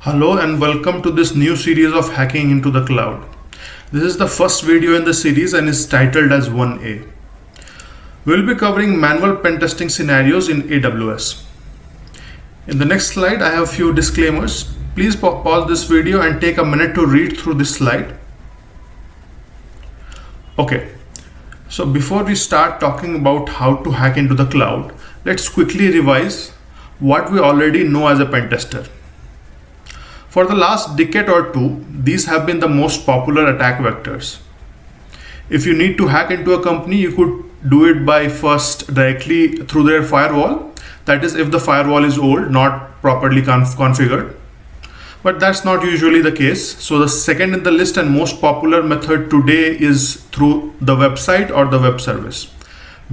Hello and welcome to this new series of Hacking into the Cloud. This is the first video in the series and is titled as 1A. We'll be covering manual pen testing scenarios in AWS. In the next slide, I have a few disclaimers. Please pause this video and take a minute to read through this slide. Okay, so before we start talking about how to hack into the cloud, let's quickly revise what we already know as a pen tester. For the last decade or two, these have been the most popular attack vectors. If you need to hack into a company, you could do it by first directly through their firewall. That is, if the firewall is old, not properly configured. But that's not usually the case. So the second in the list and most popular method today is through the website or the web service.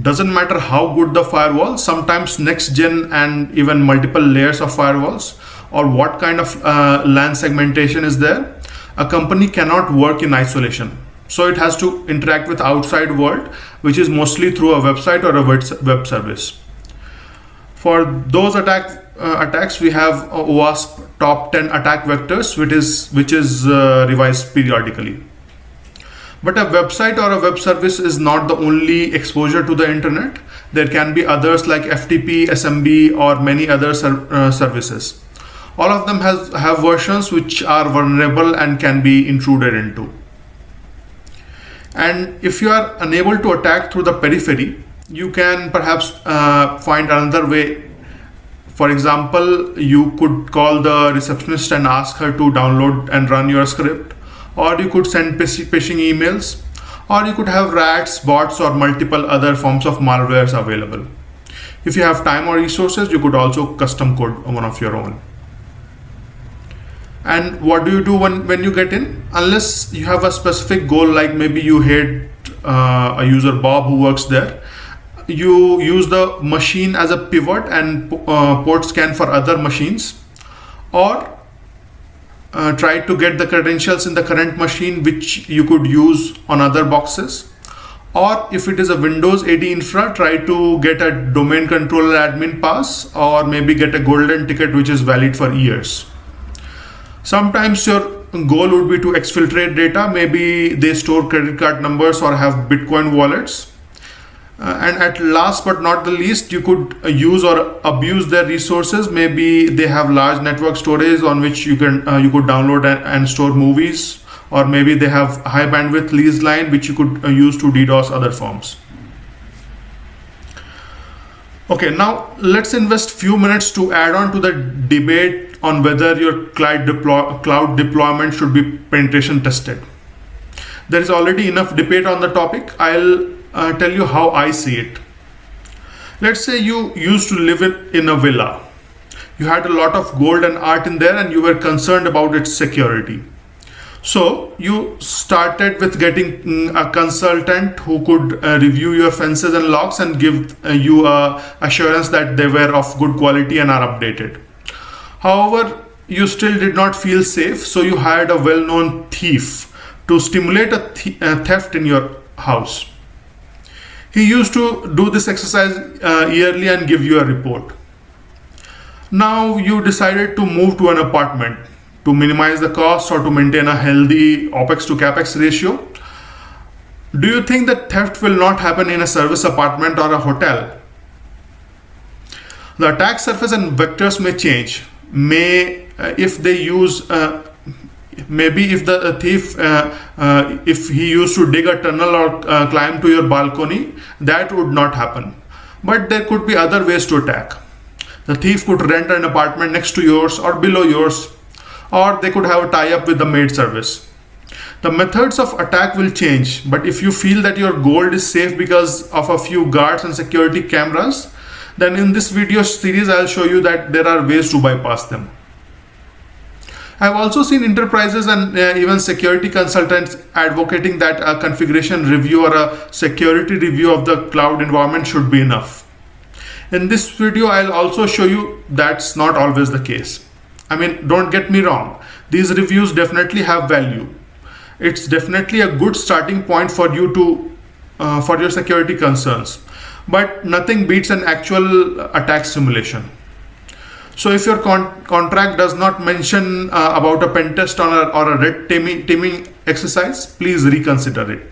Doesn't matter how good the firewall, sometimes next gen and even multiple layers of firewalls, or what kind of LAN segmentation is there, a company cannot work in isolation. So it has to interact with outside world, which is mostly through a website or a web service. For those attacks, we have OWASP top 10 attack vectors, which is revised periodically. But a website or a web service is not the only exposure to the internet. There can be others like FTP, SMB, or many other services. All of them have versions which are vulnerable and can be intruded into. And if you are unable to attack through the periphery, you can perhaps find another way. For example, you could call the receptionist and ask her to download and run your script, or you could send phishing emails, or you could have rats, bots, or multiple other forms of malwares available. If you have time or resources, you could also custom code one of your own. And what do you do when you get in? Unless you have a specific goal, like maybe you hate a user Bob who works there, you use the machine as a pivot and port scan for other machines, or try to get the credentials in the current machine which you could use on other boxes. Or if it is a Windows AD infra, try to get a domain controller admin pass, or maybe get a golden ticket which is valid for years. Sometimes your goal would be to exfiltrate data. Maybe they store credit card numbers or have Bitcoin wallets. And at last but not the least, you could use or abuse their resources. Maybe they have large network storage on which you could download and store movies, or maybe they have high bandwidth lease line which you could use to DDoS other firms. Okay, now let's invest few minutes to add on to the debate on whether your cloud deployment should be penetration tested. There is already enough debate on the topic. I'll tell you how I see it. Let's say you used to live in a villa. You had a lot of gold and art in there and you were concerned about its security. So you started with getting a consultant who could review your fences and locks and give you assurance that they were of good quality and are updated. However, you still did not feel safe, so you hired a well-known thief to stimulate a theft in your house. He used to do this exercise yearly and give you a report. Now you decided to move to an apartment to minimize the cost or to maintain a healthy OPEX to CAPEX ratio. Do you think that theft will not happen in a service apartment or a hotel? The attack surface and vectors may change. If the thief, if he used to dig a tunnel or climb to your balcony, that would not happen. But there could be other ways to attack. The thief could rent an apartment next to yours or below yours, or they could have a tie-up with the maid service. The methods of attack will change, but if you feel that your gold is safe because of a few guards and security cameras, then in this video series I'll show you that there are ways to bypass them. I've also seen enterprises and even security consultants advocating that a configuration review or a security review of the cloud environment should be enough. In this video, I'll also show you that's not always the case. I mean, don't get me wrong. These reviews definitely have value. It's definitely a good starting point for you for your security concerns. But nothing beats an actual attack simulation. So if your contract does not mention about a pen test or a red teaming exercise, please reconsider it.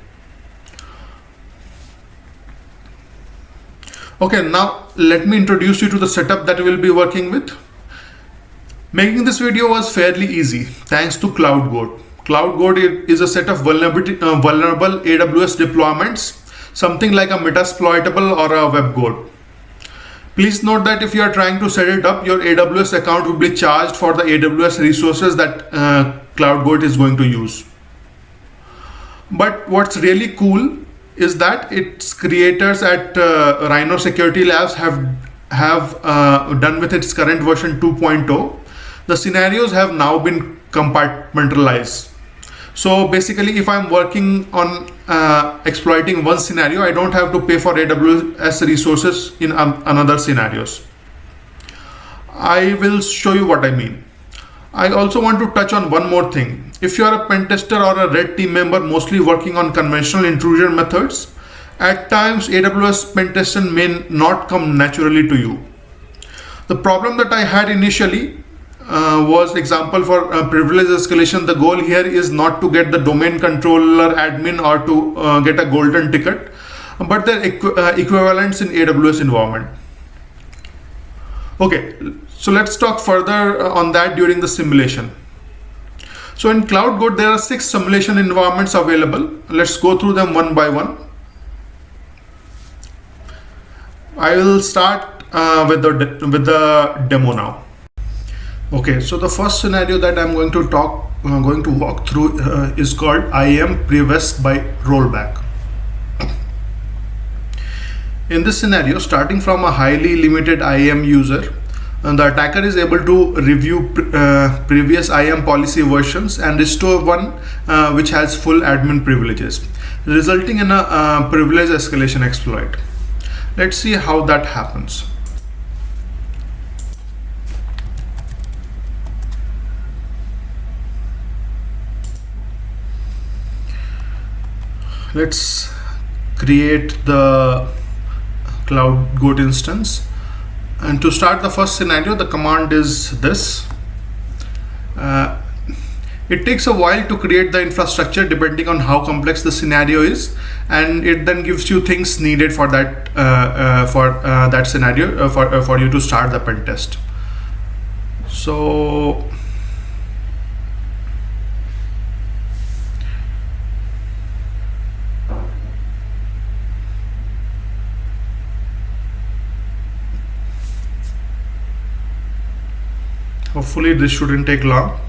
Okay, now let me introduce you to the setup that we will be working with. Making this video was fairly easy thanks to cloudgoat. Cloudgoat is a set of vulnerable AWS deployments, something like a Metasploitable or a WebGoat. Please note that if you are trying to set it up, your AWS account will be charged for the AWS resources that cloudgoat is going to use. But what's really cool is that its creators at Rhino Security Labs have done with its current version 2.0. The scenarios have now been compartmentalized. So basically, if I'm working on exploiting one scenario, I don't have to pay for AWS resources in another scenarios. I will show you what I mean. I also want to touch on one more thing. If you are a pen tester or a red team member mostly working on conventional intrusion methods, at times AWS pen testing may not come naturally to you. The problem that I had initially was example for privilege escalation. The goal here is not to get the domain controller admin or to get a golden ticket, but their equivalents in AWS environment. Okay, so let's talk further on that during the simulation. So in cloudgoat, there are 6 simulation environments available. Let's go through them one by one. I will start with the demo now. Okay, so the first scenario that I'm going to walk through is called IAM Prevest by Rollback. In this scenario, starting from a highly limited IAM user, the attacker is able to review previous IAM policy versions and restore one which has full admin privileges, resulting in a privilege escalation exploit. Let's see how that happens. Let's create the cloudgoat instance. And to start the first scenario, the command is this. It takes a while to create the infrastructure depending on how complex the scenario is, and it then gives you things needed for that that scenario for you to start the pen test. So hopefully this shouldn't take long.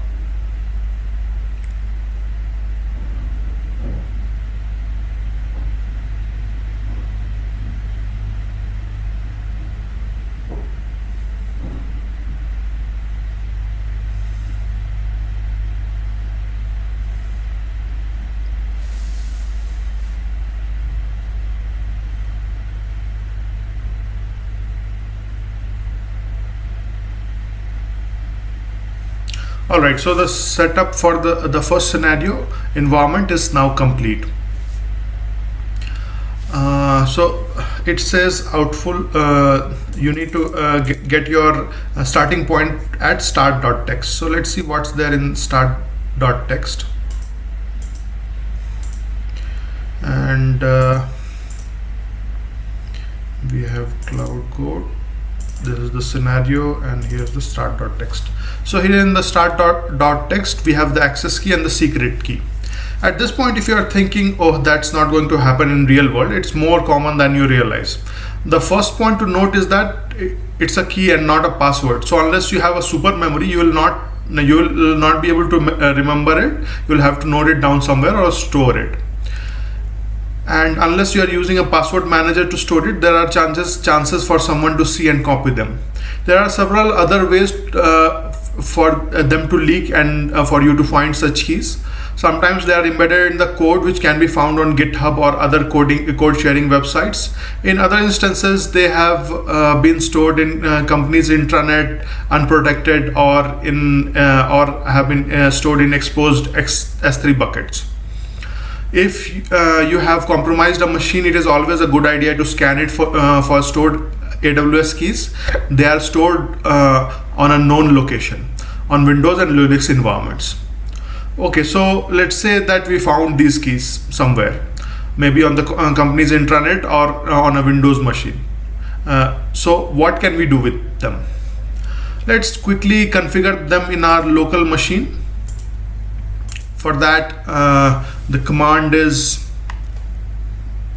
Alright, so the setup for the first scenario environment is now complete. So it says outful, you need to get your starting point at start.txt. So let's see what's there in start.txt. And we have cloudgoat. This is the scenario, and here's the start.txt. So here in the start.txt, we have the access key and the secret key. At this point, if you are thinking, oh, that's not going to happen in real world, it's more common than you realize. The first point to note is that it's a key and not a password. So unless you have a super memory, you will not be able to remember it. You'll have to note it down somewhere or store it. And unless you are using a password manager to store it, there are chances for someone to see and copy them. There are several other ways for them to leak and for you to find such keys. Sometimes they are embedded in the code, which can be found on GitHub or other code sharing websites. In other instances, they have been stored in companies' intranet unprotected, or have been stored in exposed S3 buckets. If you have compromised a machine, it is always a good idea to scan it for stored AWS keys, they are stored on a known location on Windows and Linux environments. Okay, so let's say that we found these keys somewhere, maybe on the company's intranet or on a Windows machine. So what can we do with them? Let's quickly configure them in our local machine. For that, the command is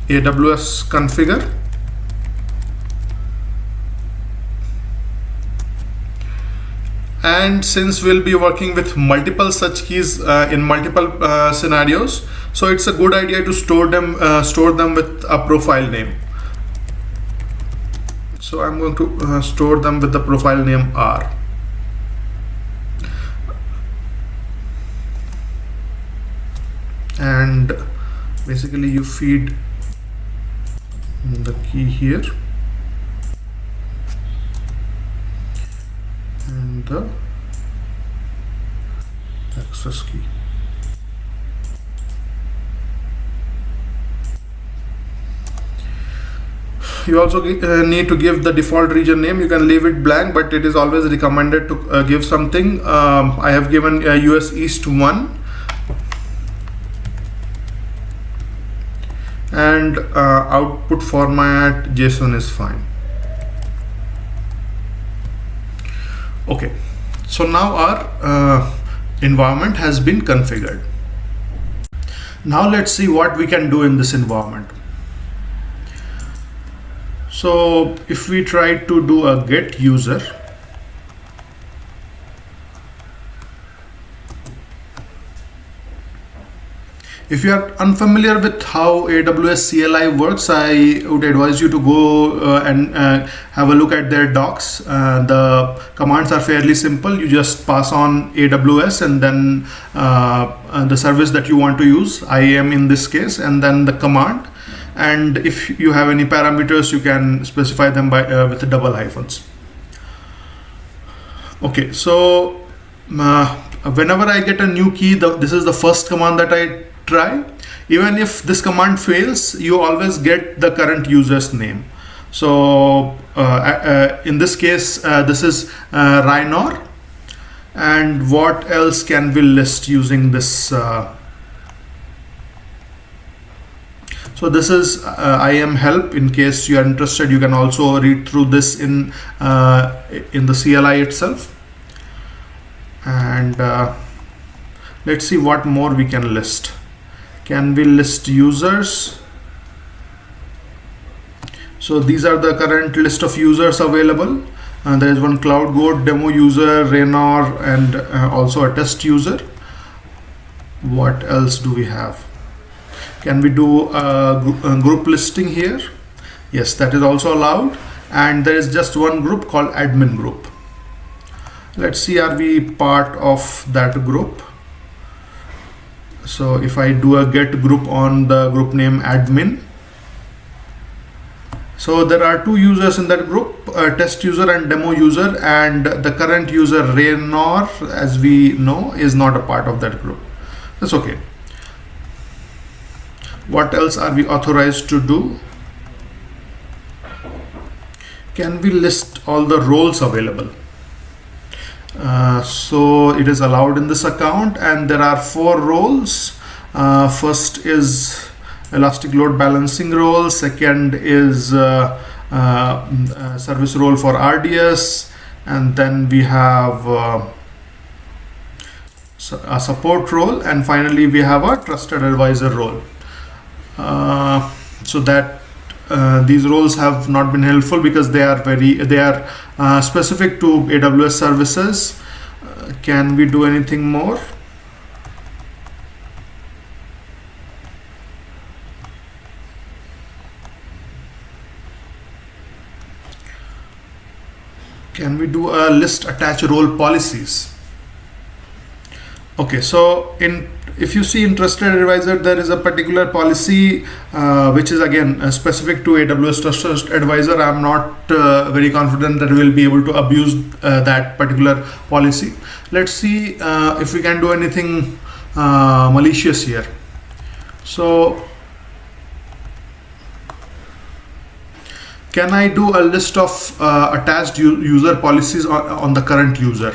AWS configure. And since we'll be working with multiple such keys in multiple scenarios, so it's a good idea to store them with a profile name. So I'm going to store them with the profile name R. And basically you feed the key here and the access key. You also need to give the default region name. You can leave it blank, but it is always recommended to give something. I have given US East 1. And output format JSON is fine. Okay, so now our environment has been configured. Now let's see what we can do in this environment. So if we try to do a get user, if you are unfamiliar with how AWS CLI works, I would advise you to go and have a look at their docs. The commands are fairly simple. You just pass on AWS and then the service that you want to use, IAM in this case, and then the command. And if you have any parameters, you can specify them by with double hyphens. Okay, so whenever I get a new key, this is the first command that I try. Even if this command fails, you always get the current user's name. So in this case, this is Rainor. And what else can we list using this? So this is IAM help. In case you are interested, you can also read through this in the CLI itself. And let's see what more we can list. Can we list users? So these are the current list of users available. There is one cloudgoat, demo user, Rainor, and also a test user. What else do we have? Can we do a group listing here? Yes, that is also allowed. And there is just one group called admin group. Let's see, are we part of that group? So if I do a get group on the group name admin, so there are two users in that group, test user and demo user, and the current user Rainor, as we know, is not a part of that group. That's okay. What else are we authorized to do? Can we list all the roles available? So it is allowed in this account, and there are 4 roles. First is elastic load balancing role. Second is service role for RDS, and then we have a support role, and finally we have a trusted advisor role. So that these roles have not been helpful because they are specific to AWS services. Can we do anything more? Can we do a list attach role policies? Okay, so if you see in Trusted Advisor, there is a particular policy which is again specific to AWS Trusted Advisor. I'm not very confident that we will be able to abuse that particular policy. Let's see if we can do anything malicious here. So can I do a list of attached user policies on the current user?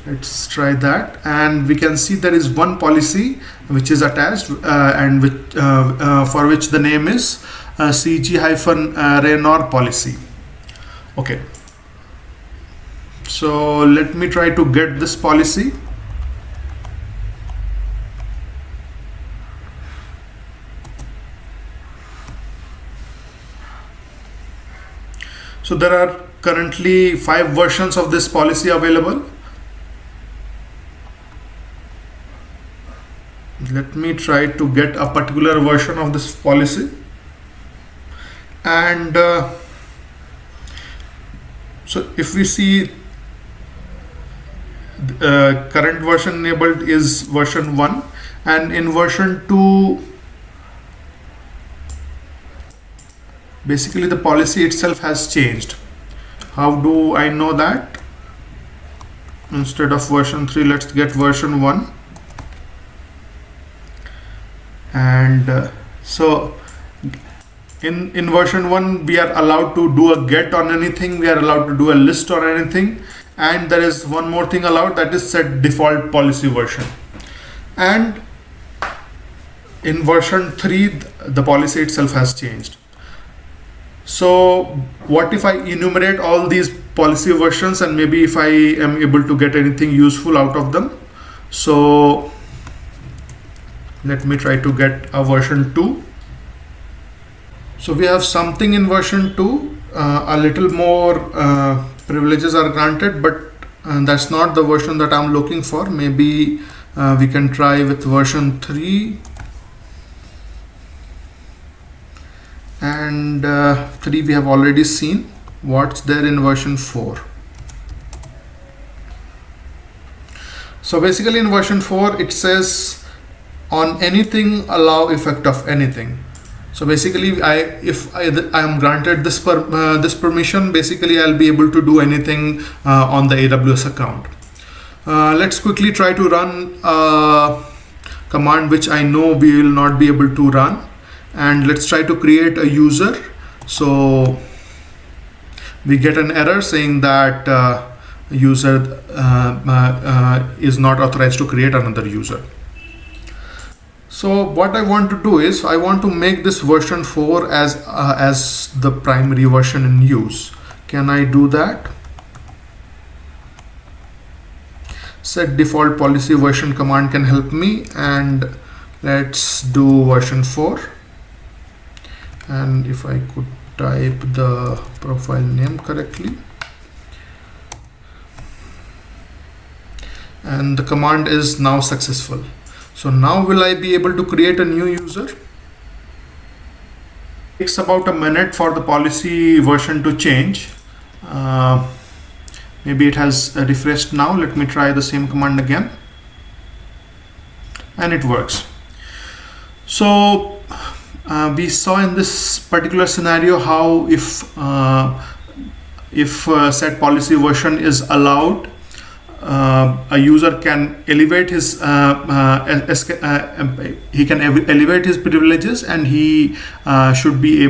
Let's try that, and we can see there is one policy which is attached and for which the name is cg-raynor policy. Okay, so let me try to get this policy. So there are currently 5 versions of this policy available. Let me try to get a particular version of this policy, and so if we see current version enabled is version 1, and in version 2 basically the policy itself has changed. How do I know that? Instead of version 3, let's get version 1. And so in version 1 we are allowed to do a get on anything, we are allowed to do a list on anything, and there is one more thing allowed, that is set default policy version. And in version 3 the policy itself has changed. So what if I enumerate all these policy versions, and maybe if I am able to get anything useful out of them? So let me try to get a version 2. So we have something in version 2, a little more privileges are granted, but that's not the version that I'm looking for. Maybe we can try with version 3. And 3 we have already seen. What's there in version 4? So basically in version 4 it says on anything allow effect of anything. So basically if I am granted this permission, basically I'll be able to do anything on the AWS account. Let's quickly try to run a command which I know we will not be able to run, and let's try to create a user. So we get an error saying that user is not authorized to create another user. So what I want to do is I want to make this version 4 as the primary version in use. Can I do that? Set default policy version command can help me, and let's do version 4. And if I could type the profile name correctly, and the command is now successful. So now will I be able to create a new user? It takes about a minute for the policy version to change. Maybe it has refreshed now. Let me try the same command again, and it works. So we saw in this particular scenario how if set policy version is allowed, a user can elevate his elevate his privileges, and he should be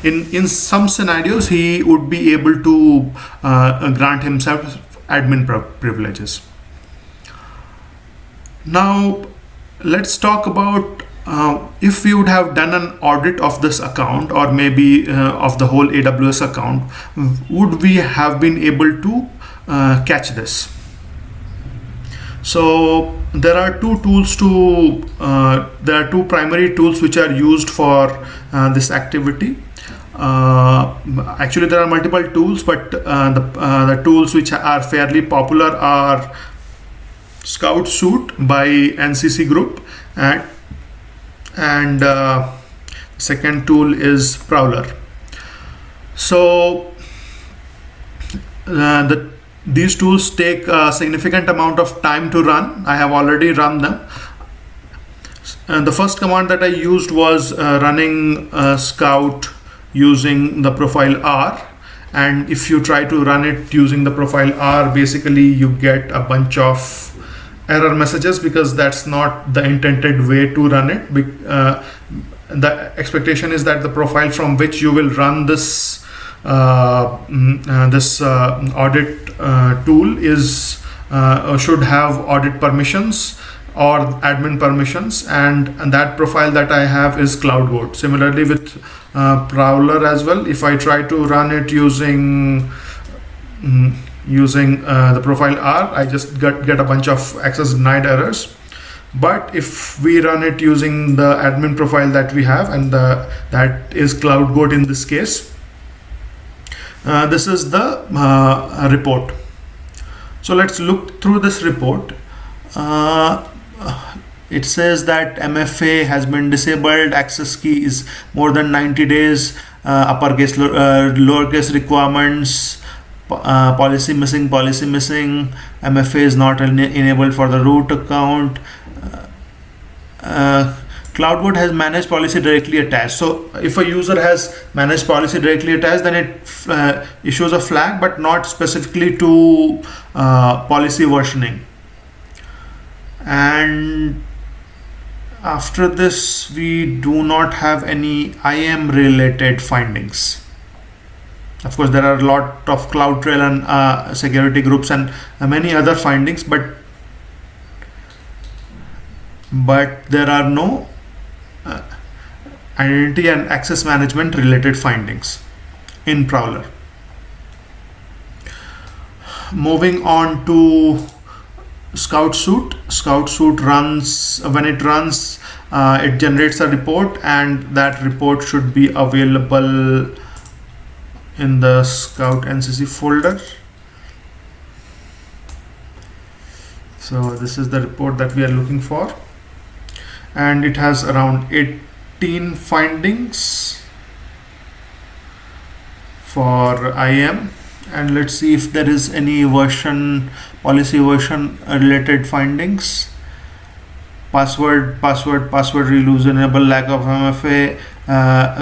in some scenarios he would be able to grant himself admin privileges. Now let's talk about if we would have done an audit of this account, or maybe of the whole AWS account, would we have been able to catch this? So there are two primary tools which are used for this activity. Actually there are multiple tools, but the tools which are fairly popular are Scout Suite by NCC Group, and second tool is Prowler. So these tools take a significant amount of time to run. I have already run them. And the first command that I used was running Scout using the profile R, and if you try to run it using the profile R, basically you get a bunch of error messages because that's not the intended way to run it. the expectation is that the profile from which you will run this audit tool is should have audit permissions or admin permissions, and that profile that I have is cloudgoat. Similarly with Prowler as well, if I try to run it using the profile R, I just get a bunch of access denied errors. But if we run it using the admin profile that we have, and that is cloudgoat in this case, this is the report. So let's look through this report. It says that MFA has been disabled, access key is more than 90 days, uppercase, lowercase requirements, policy missing, MFA is not enabled for the root account. CloudGoat has managed policy directly attached. So if a user has managed policy directly attached, then it issues a flag, but not specifically to policy versioning. And after this, we do not have any IAM related findings. Of course, there are a lot of CloudTrail and security groups and many other findings, but there are no identity and access management related findings in Prowler. Moving on to Scout Suite. Scout Suite runs, when it runs, it generates a report, and that report should be available in the Scout NCC folder. So this is the report that we are looking for, and it has around 18 findings for IAM. And let's see if there is any policy version related findings. Password reusable, lack of MFA,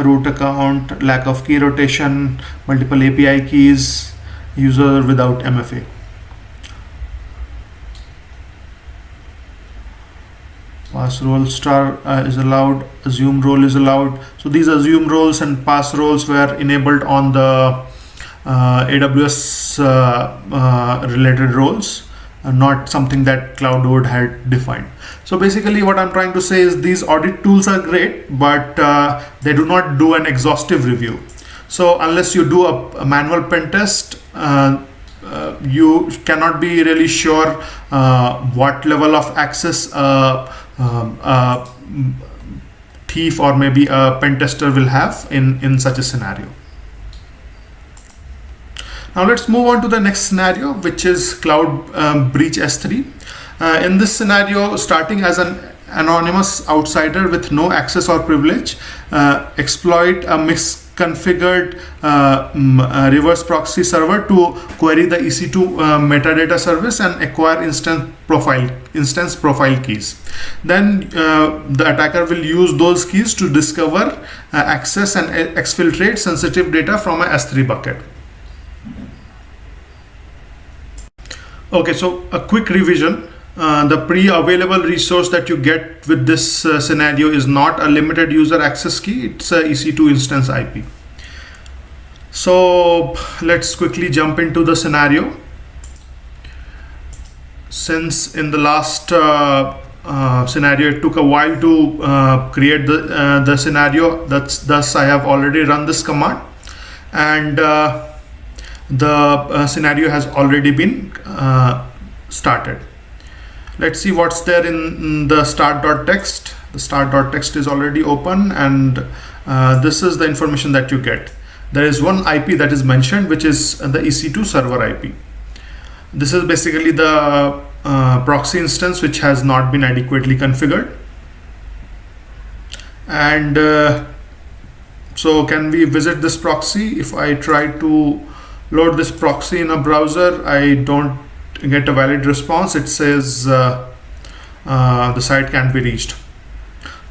root account, lack of key rotation, multiple API keys, user without MFA. Pass role star is allowed, assume role is allowed. So these assume roles and pass roles were enabled on the AWS related roles, not something that CloudGoat had defined. So basically what I'm trying to say is these audit tools are great, but they do not do an exhaustive review. So unless you do a manual pen test, you cannot be really sure what level of access thief or maybe a pen tester will have in such a scenario. Now let's move on to the next scenario, which is Cloud Breach S3. In this scenario, starting as an anonymous outsider with no access or privilege, exploit a misconfigured reverse proxy server to query the EC2 metadata service and acquire instance profile keys. Then the attacker will use those keys to discover, access and exfiltrate sensitive data from a S3 bucket. Okay, so a quick revision. The pre-available resource that you get with this scenario is not a limited user access key, it's a EC2 instance IP. So let's quickly jump into the scenario. Since in the last scenario it took a while to create the scenario, thus I have already run this command, and the scenario has already been started. Let's see what's there in the start.txt. The start.txt is already open, and this is the information that you get. There is one IP that is mentioned, which is the EC2 server IP. This is basically the proxy instance which has not been adequately configured. And so can we visit this proxy? If I try to load this proxy in a browser, I don't get a valid response. It says the site can't be reached.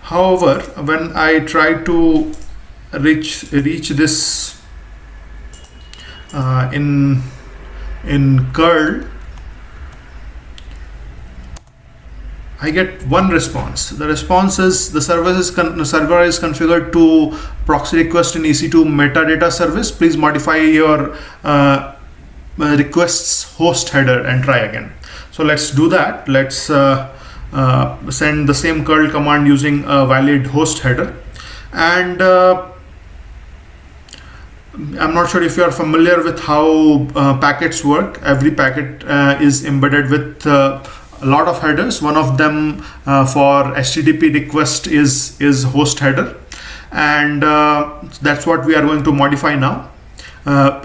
However, when I try to reach this in curl, I get one response. The response is the server is configured to proxy request in EC2 metadata service. Please modify your requests host header and try again. So let's do that. Let's send the same curl command using a valid host header. And I'm not sure if you are familiar with how packets work. Every packet is embedded with a lot of headers. One of them for HTTP request is host header, and that's what we are going to modify now.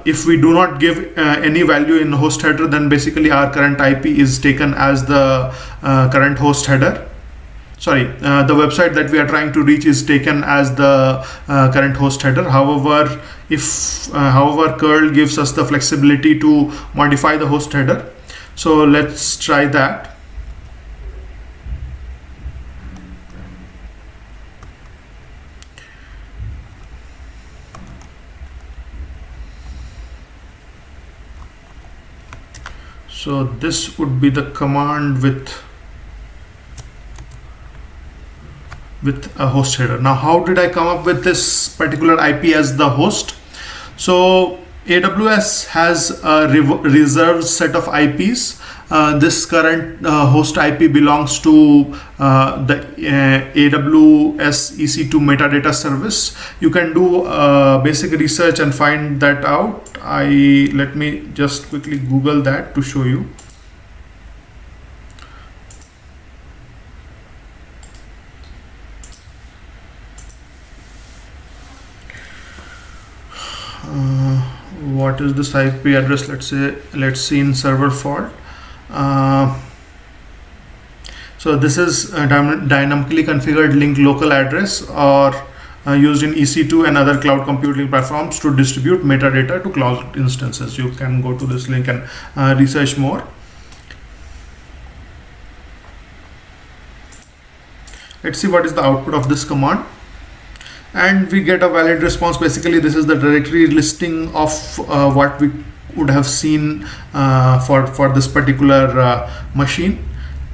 If we do not give any value in host header, then basically our current IP is taken as the current host header. Sorry, the website that we are trying to reach is taken as the current host header. However, if curl gives us the flexibility to modify the host header, so let's try that. So this would be the command with a host header. Now, how did I come up with this particular IP as the host? So AWS has a reserved set of IPs. This current host IP belongs to the AWS EC2 metadata service. You can do basic research and find that out. Let me just quickly Google that to show you. What is this IP address? Let's see in server fault. So this is a dynamically configured link local address, or used in EC2 and other cloud computing platforms to distribute metadata to cloud instances. You can go to this link and research more. Let's see what is the output of this command. And we get a valid response. Basically, this is the directory listing of what we would have seen for this particular machine.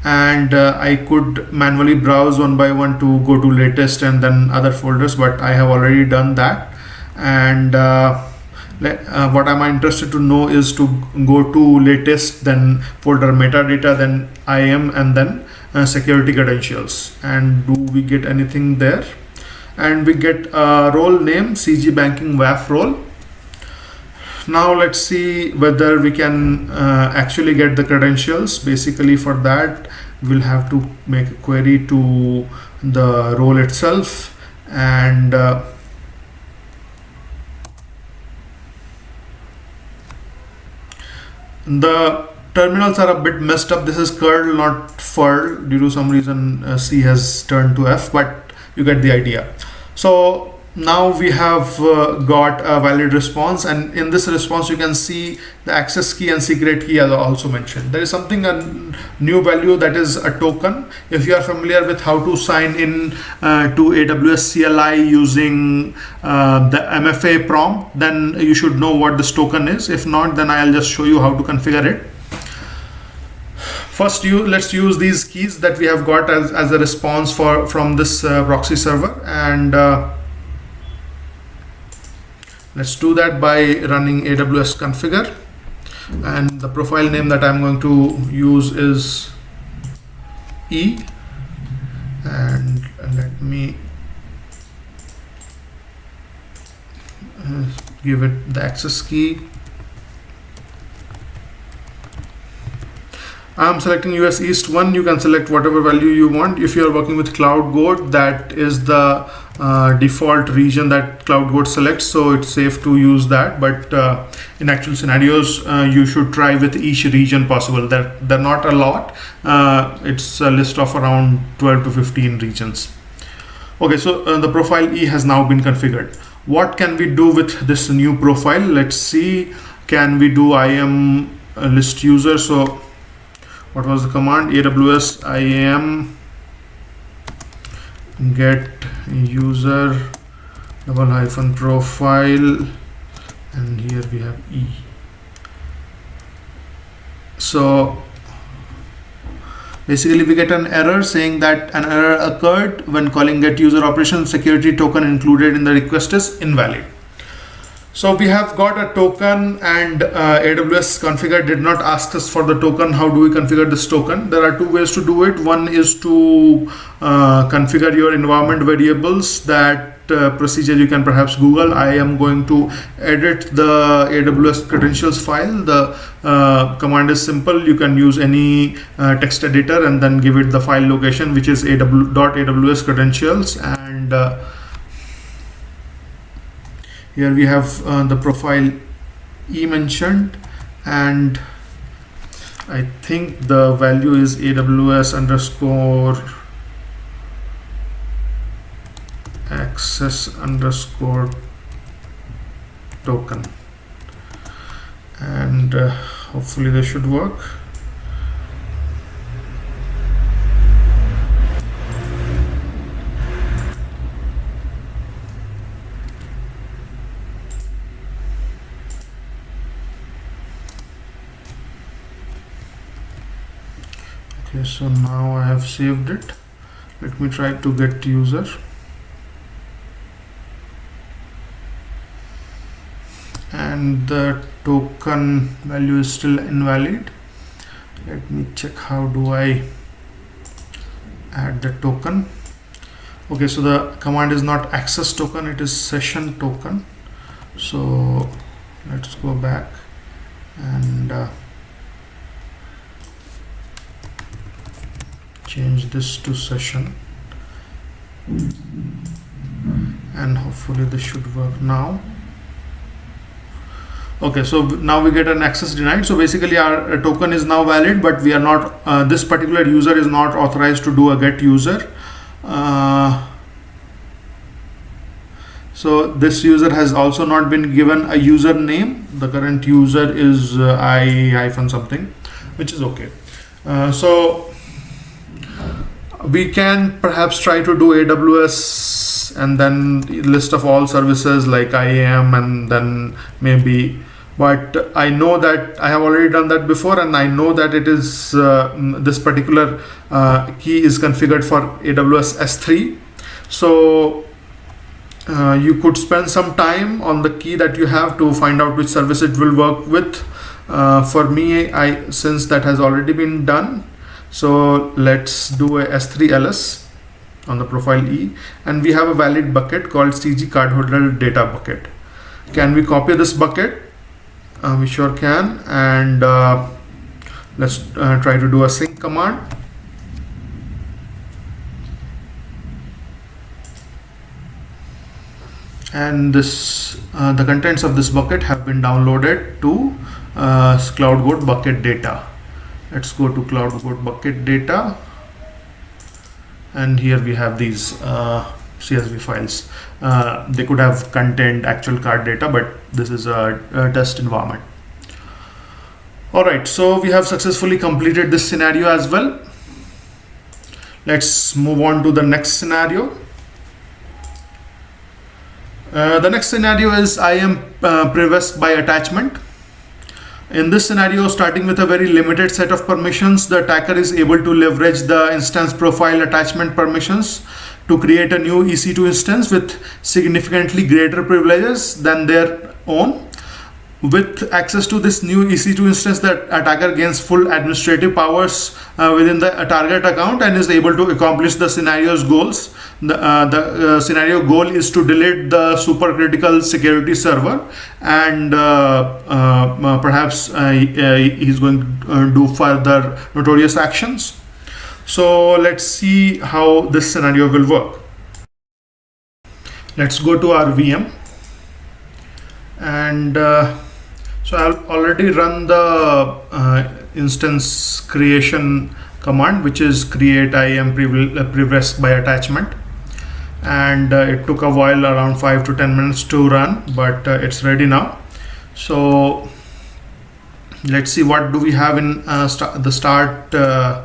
And I could manually browse one by one to go to latest and then other folders, but I have already done that. And what I'm interested to know is to go to latest, then folder metadata, then IAM, and then security credentials. And do we get anything there? And we get a role name, CG Banking WAF role. Now let's see whether we can actually get the credentials. Basically, for that we'll have to make a query to the role itself, and the terminals are a bit messed up. This is curl, not furl. Due to some reason C has turned to F, but you get the idea. So now we have got a valid response, and in this response you can see the access key and secret key are also mentioned. There is something, a new value, that is a token. If you are familiar with how to sign in to AWS CLI using the MFA prompt, then you should know what this token is. If not, then I'll just show you how to configure it. First, let's use these keys that we have got as a response from this proxy server, and let's do that by running AWS configure. And the profile name that I'm going to use is E, and let me give it the access key. I'm selecting US East 1. You can select whatever value you want. If you are working with cloudgoat, that is the default region that cloudgoat selects, so it's safe to use that. But in actual scenarios, you should try with each region possible. They're not a lot. It's a list of around 12 to 15 regions. Okay, so the profile E has now been configured. What can we do with this new profile? Let's see. Can we do IAM list user? So what was the command? AWS IAM get user -- profile, and here we have E. So Basically, we get an error saying that an error occurred when calling get user operation. Security token included in the request is invalid. So we have got a token, and AWS configure did not ask us for the token. How do we configure this token? There are two ways to do it. One is to configure your environment variables. That procedure you can perhaps Google. I am going to edit the AWS credentials file. The command is simple. You can use any text editor and then give it the file location, which is .aws credentials, and here we have the profile E mentioned, and I think the value is AWS underscore access underscore token, and hopefully this should work. Okay, so now I have saved it. Let me try to get user. And the token value is still invalid. Let me check how do I add the token. Okay, so the command is not access token, it is session token. So let's go back and change this to session, and hopefully this should work now. Okay, so now we get an access denied. So basically our token is now valid, but we are not, this particular user is not authorized to do a get user. So this user has also not been given a username. The current user is I-something, which is okay. So we can perhaps try to do AWS and then list of all services like IAM and then maybe, but I know that I have already done that before, and I know that it is this particular key is configured for AWS S3. So you could spend some time on the key that you have to find out which service it will work with. For me, since that has already been done, so let's do a S3 LS on the profile E, and we have a valid bucket called CG cardholder data bucket. Can we copy this bucket? We sure can, and let's try to do a sync command. And this the contents of this bucket have been downloaded to cloudgoat bucket data. Let's go to cloudgoat bucket data, and here we have these CSV files. They could have contained actual card data, but this is a test environment. All right, so we have successfully completed this scenario as well. Let's move on to the next scenario. The next scenario is IAM privest by attachment. In this scenario, starting with a very limited set of permissions, the attacker is able to leverage the instance profile attachment permissions to create a new EC2 instance with significantly greater privileges than their own. With access to this new EC2 instance, the attacker gains full administrative powers within the target account and is able to accomplish the scenario's goals. The scenario goal is to delete the supercritical security server, and perhaps he's going to do further notorious actions. So let's see how this scenario will work. Let's go to our VM, and so I'll already run the instance creation command, which is create IAM privest by attachment, and it took a while, around 5 to 10 minutes to run, but it's ready now. So let's see what do we have in the start.txt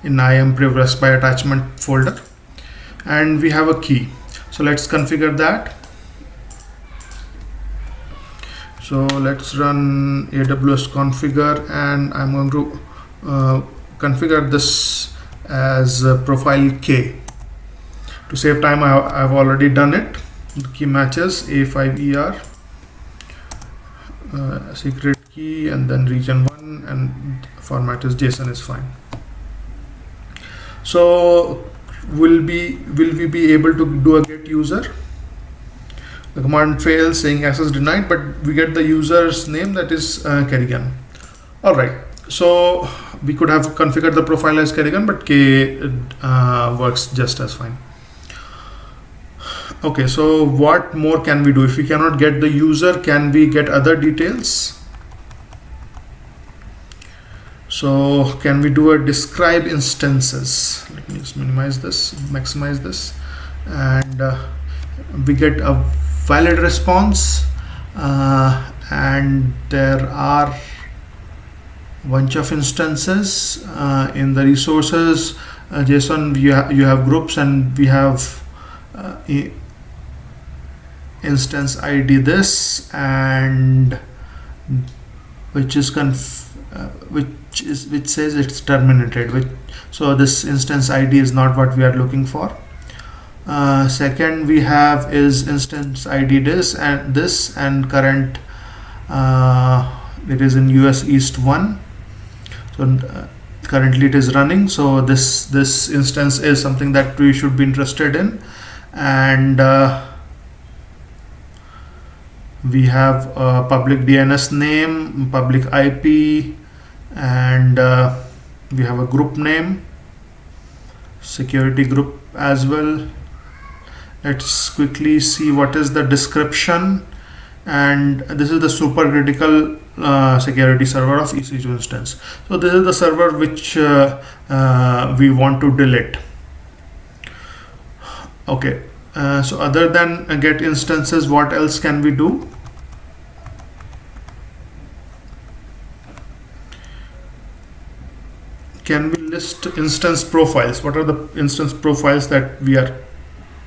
in IAM privest by attachment folder, and we have a key. So let's configure that. So let's run AWS configure, and I'm going to configure this as profile K. To save time, I've already done it. The key matches A5ER, secret key, and then region 1, and format is JSON is fine. So will we be able to do a get user? The command fails saying access denied, but we get the user's name, that is Kerrigan. All right, so we could have configured the profile as Kerrigan, but K works just as fine. Okay, so what more can we do? If we cannot get the user, can we get other details? So can we do a describe instances? Let me just minimize this, maximize this, and we get a valid response, and there are a bunch of instances in the resources JSON. You have groups, and we have instance ID this, and which says it's terminated, so this instance ID is not what we are looking for. Second we have is instance ID this and current, it is in US East 1, so currently it is running, so this instance is something that we should be interested in. And we have a public DNS name, public IP, and we have a group name, security group as well. Let's quickly see what is the description, and this is the super critical security server of EC2 instance. So this is the server which we want to delete. Okay, so other than get instances, what else can we do? Can we list instance profiles? What are the instance profiles that we are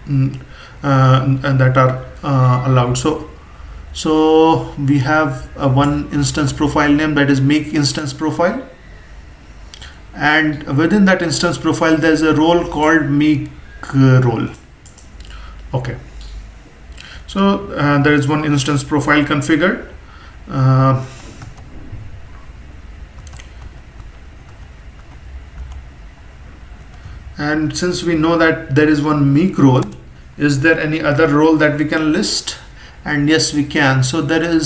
and that are allowed? So we have one instance profile name, that is make instance profile, and within that instance profile there's a role called make role. Okay, so there is one instance profile configured. And since we know that there is one make role, is there any other role that we can list? And yes, we can. So there are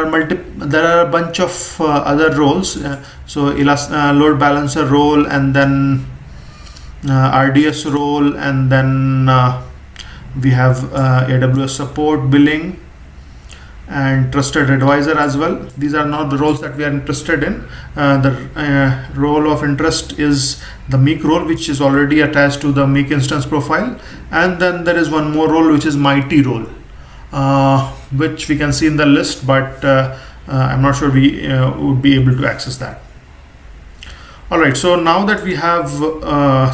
a bunch of other roles. So load balancer role, and then RDS role, and then we have AWS support, billing, and trusted advisor as well. These are not the roles that we are interested in. The role of interest is the make role, which is already attached to the make instance profile, and then there is one more role which is mighty role, which we can see in the list, but I'm not sure we would be able to access that. Alright, so now that we have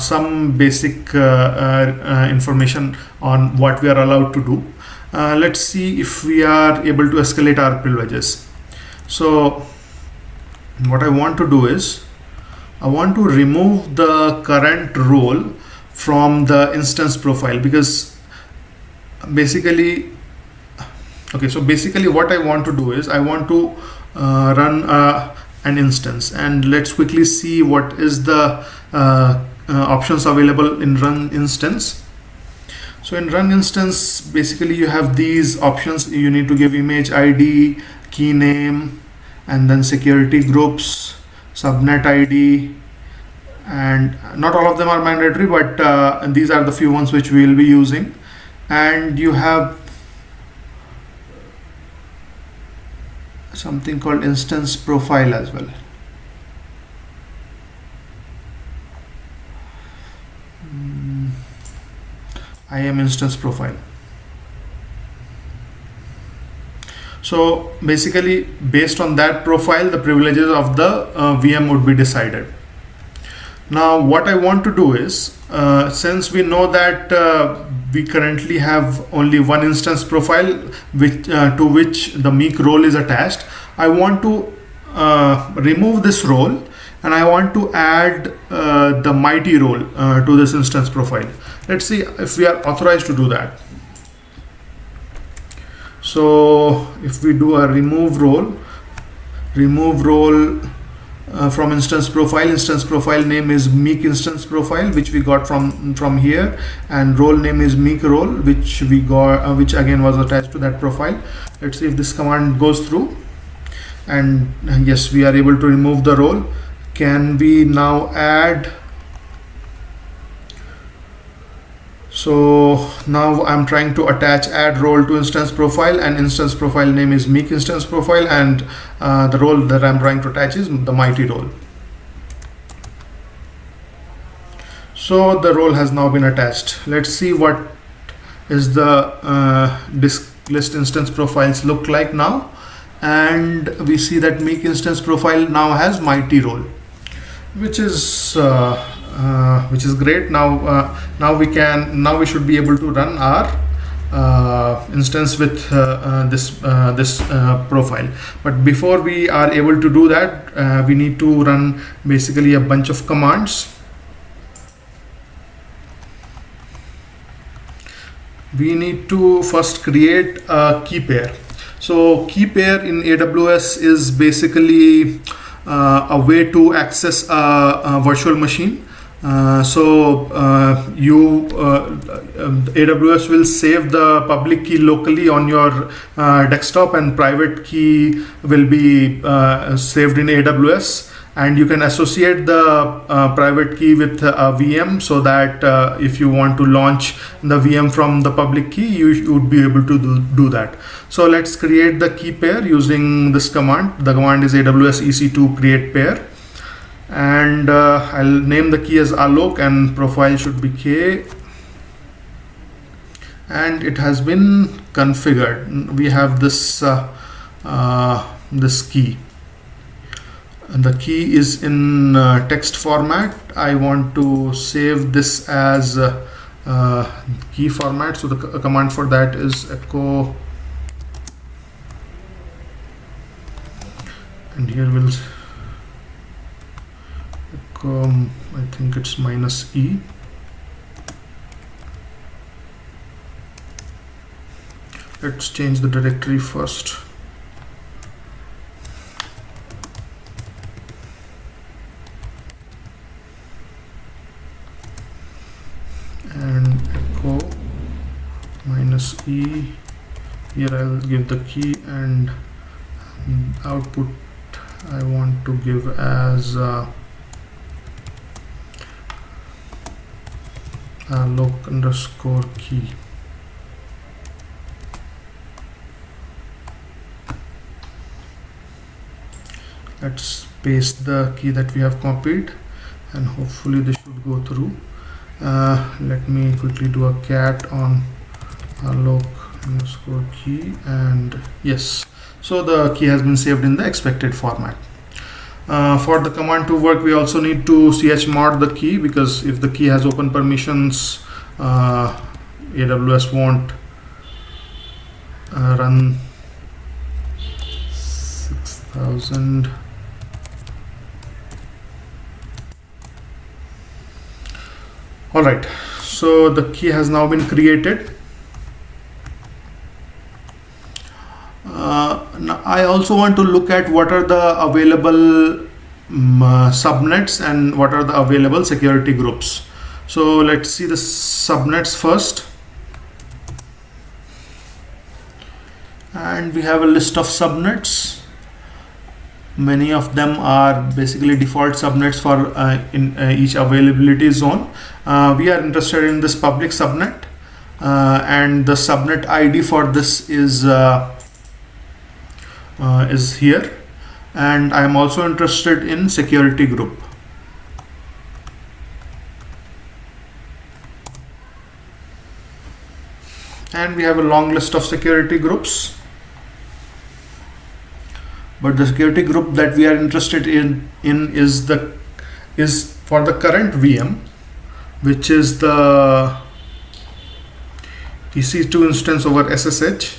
some basic information on what we are allowed to do, let's see if we are able to escalate our privileges. So what I want to do is I want to remove the current role from the instance profile, because basically what I want to do is I want to run an instance, and let's quickly see what is the options available in run instance. So in run instance, basically you have these options. You need to give image ID, key name, and then security groups, subnet ID, and not all of them are mandatory, but these are the few ones which we will be using. And you have something called instance profile as well. IAM instance profile. So basically based on that profile, the privileges of the VM would be decided. Now what I want to do is, since we know that we currently have only one instance profile which to which the make role is attached, I want to remove this role and I want to add the mighty role to this instance profile. Let's see if we are authorized to do that. So if we do a remove role from instance profile name is meek instance profile, which we got from here, and role name is meek role, which we got which again was attached to that profile. Let's see if this command goes through, and yes, we are able to remove the role. Can we now add? So now I'm trying to attach add role to instance profile, and instance profile name is meek instance profile, and the role that I'm trying to attach is the mighty role. So the role has now been attached. Let's see what is the disk list instance profiles look like now, and we see that meek instance profile now has mighty role, which is great. Now we should be able to run our instance with this profile. But before we are able to do that, we need to run basically a bunch of commands. We need to first create a key pair. So key pair in AWS is basically a way to access a virtual machine. AWS will save the public key locally on your desktop, and private key will be saved in AWS, and you can associate the private key with a VM, so that if you want to launch the VM from the public key, you would be able to do that. So let's create the key pair using this command. The command is AWS EC2 create pair, and I'll name the key as Alok, and profile should be K, and it has been configured. We have this this key, and the key is in text format. I want to save this as key format, so the command for that is echo, and here we'll I think it's -e. Let's change the directory first. And echo -e. Here I'll give the key, and output I want to give as Alok underscore key. Let's paste the key that we have copied, and hopefully this should go through. Let me quickly do a cat on Alok underscore key, and yes, so the key has been saved in the expected format. For the command to work, we also need to chmod the key, because if the key has open permissions, AWS won't run 6000. All right, so the key has now been created. Now I also want to look at what are the available subnets and what are the available security groups. So let's see the subnets first, and we have a list of subnets. Many of them are basically default subnets for in each availability zone. We are interested in this public subnet, and the subnet ID for this is here, and I am also interested in security group. And we have a long list of security groups, but the security group that we are interested in is for the current VM, which is the EC2 instance over SSH.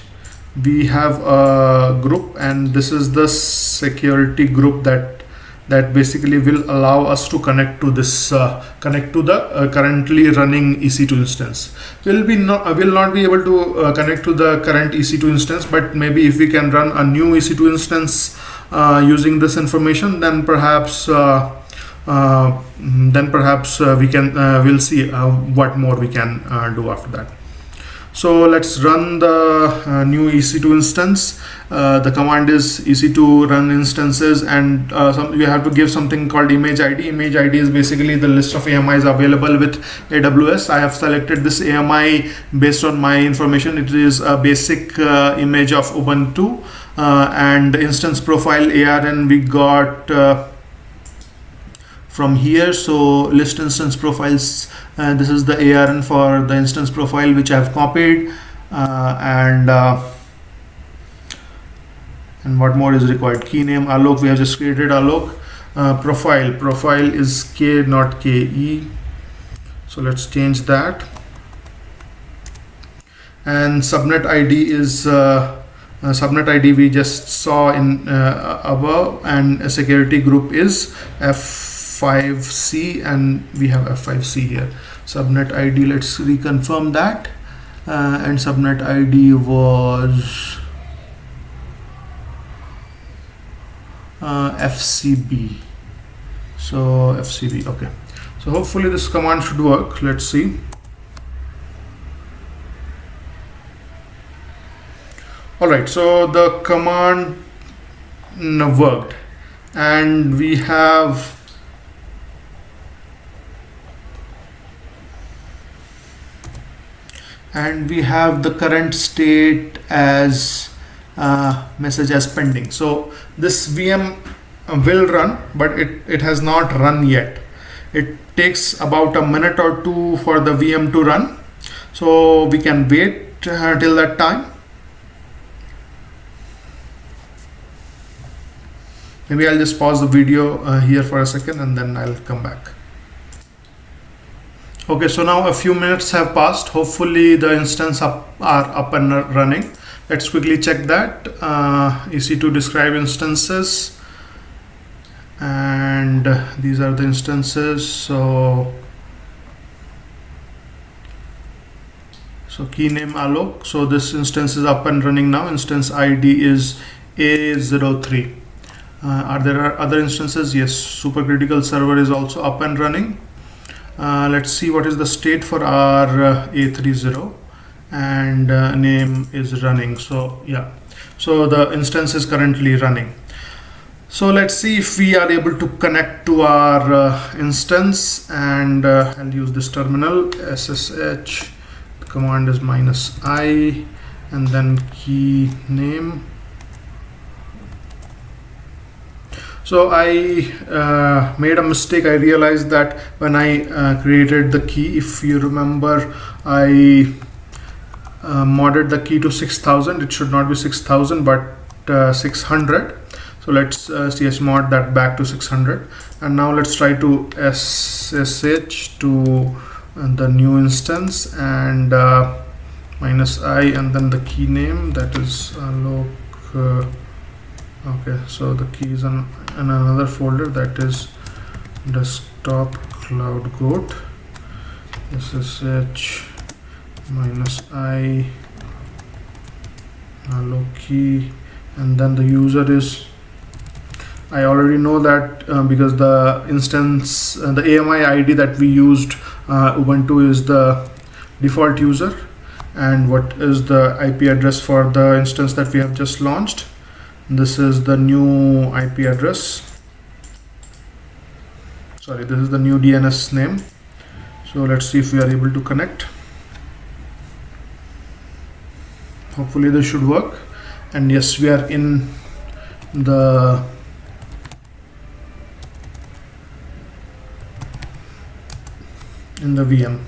We have a group, and this is the security group that that basically will allow us to connect to this connect to the currently running EC2 instance. Will not be able to connect to the current EC2 instance, but maybe if we can run a new EC2 instance using this information, then perhaps we can we'll see what more we can do after that. So let's run the new EC2 instance. The command is EC2 run instances, and you have to give something called image ID. Image ID is basically the list of AMIs available with AWS. I have selected this AMI based on my information. It is a basic image of Ubuntu, and the instance profile ARN we got from here. So list instance profiles, this is the ARN for the instance profile which I have copied, and what more is required? Key name Alok, we have just created Alok. Profile is K, not KE, so let's change that. And subnet ID is subnet ID we just saw in above, and a security group is F5C, and we have F5C here. Subnet ID, let's reconfirm that, and subnet ID was FCB. So FCB, okay. So hopefully this command should work. Let's see. Alright, so the command worked, and we have the current state as message as pending. So this VM will run, but it has not run yet. It takes about a minute or two for the VM to run, so we can wait till that time. Maybe I'll just pause the video here for a second, and then I'll come back. Okay, so now a few minutes have passed. Hopefully the instance are up and running. Let's quickly check that. EC2 describe instances, and these are the instances. So key name Alok. So this instance is up and running now. Instance ID is A03. Are there other instances? Yes, supercritical server is also up and running. Let's see what is the state for our A30, and name is running. So yeah, so the instance is currently running. So let's see if we are able to connect to our instance, and I'll use this terminal SSH. The command is -i, and then key name. So I made a mistake. I realized that when I created the key, if you remember, I modded the key to 6000. It should not be 6000 but 600. So let's chmod that back to 600, and now let's try to SSH to the new instance, and -i, and then the key name, that is Alok. Okay, so the key is in another folder, that is desktop cloudgoat, SSH -i Alok key, and then the user is, I already know that because the instance, the AMI ID that we used, Ubuntu is the default user, and what is the IP address for the instance that we have just launched? This is the new IP address. Sorry, this is the new DNS name. So let's see if we are able to connect. Hopefully this should work. And yes, we are in the VM.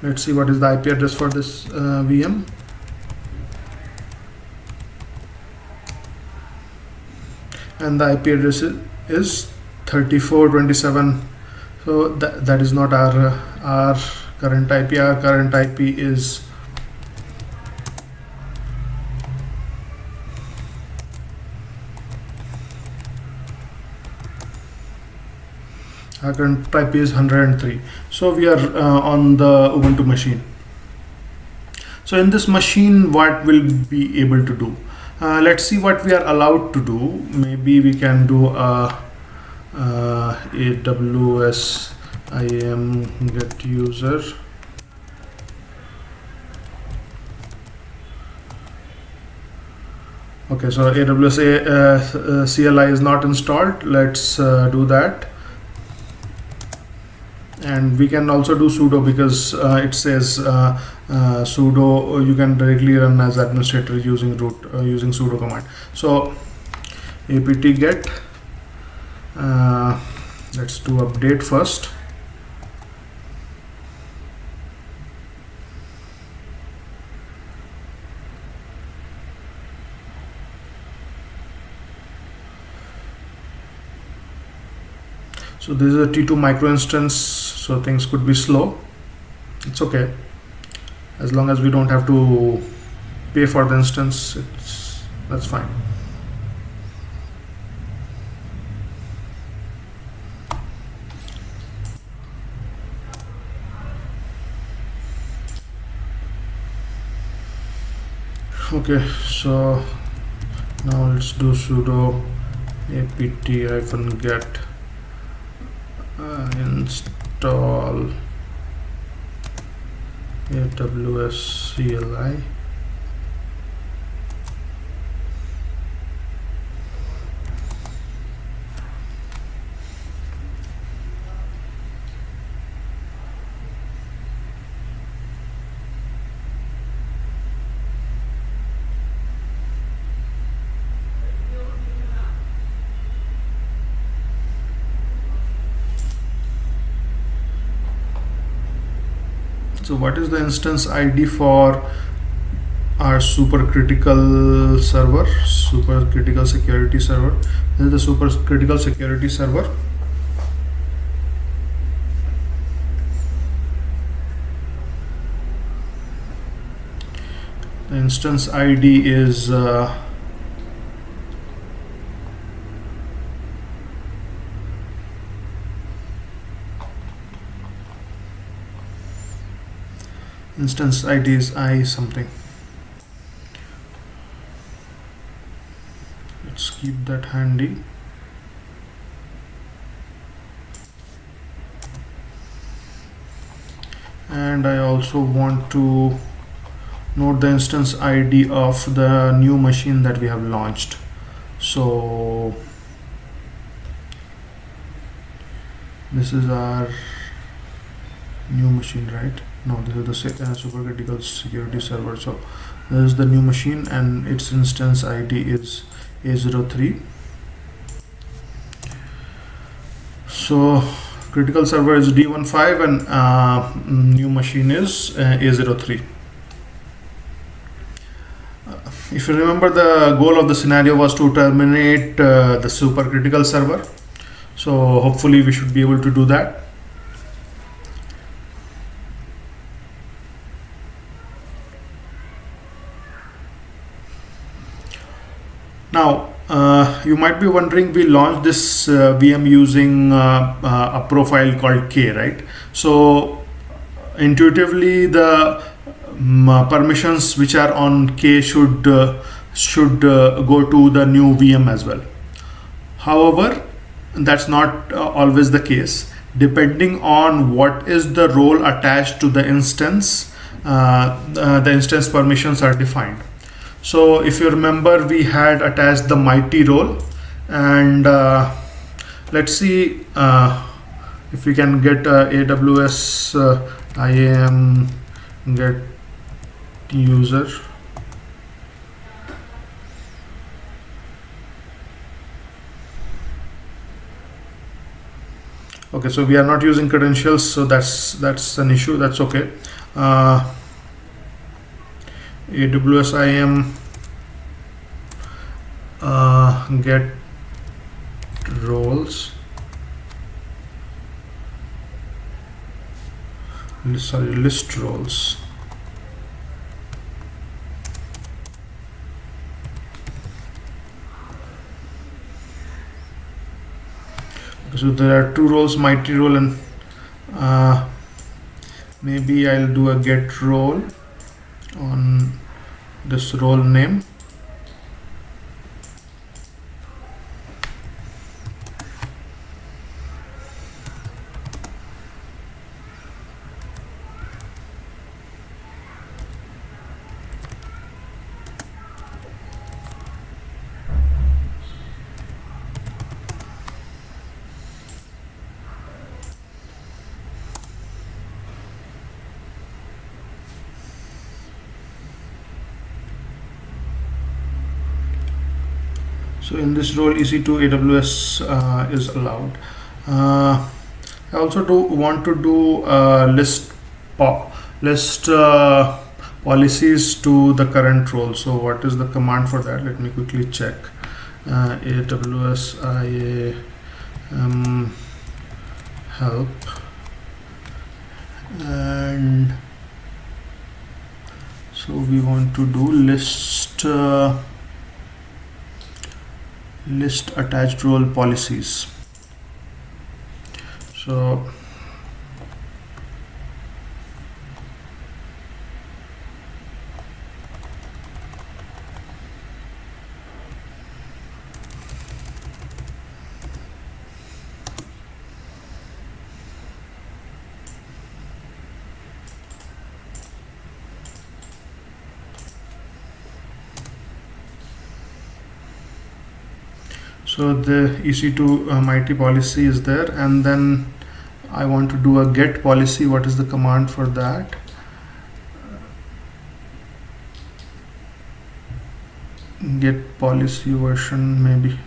Let's see what is the IP address for this VM. And the IP address is 3427. So that is not our current IP. Our current IP is Our current type is 103. So we are on the Ubuntu machine. So in this machine, what we'll be able to do? Let's see what we are allowed to do. Maybe we can do a AWS IAM get user. Okay, so AWS CLI is not installed. Let's do that. And we can also do sudo because it says sudo. You can directly run as administrator using root using sudo command. So apt get. Let's do update first. So this is a T2 micro instance, so things could be slow. It's okay, as long as we don't have to pay for the instance. That's fine. Okay, so now let's do sudo apt-get install AWS CLI. So what is the instance ID for our supercritical server, supercritical security server? This is the supercritical security server. The instance ID is instance ID is I something. Let's keep that handy. And I also want to note the instance ID of the new machine that we have launched. So this is our new machine, right? No, this is the supercritical security server. So this is the new machine and its instance ID is A03. So critical server is D15 and new machine is A03. If you remember, the goal of the scenario was to terminate the supercritical server. So hopefully we should be able to do that. Now, you might be wondering, we launched this VM using a profile called K, right? So intuitively, the permissions which are on K should go to the new VM as well. However, that's not always the case. Depending on what is the role attached to the instance permissions are defined. So if you remember, we had attached the mighty role, and let's see if we can get AWS IAM get user. Okay, so we are not using credentials, so that's an issue. That's okay. AWS IAM get roles, list roles. So there are two roles, mighty role and maybe I'll do a get role on this role name. So in this role, EC2 AWS is allowed. I also want to do list policies to the current role. So what is the command for that? Let me quickly check. AWS IAM help, and so we want to do list attached role policies. So the EC2 mighty policy is there, and then I want to do a get policy. What is the command for that? Get policy version, maybe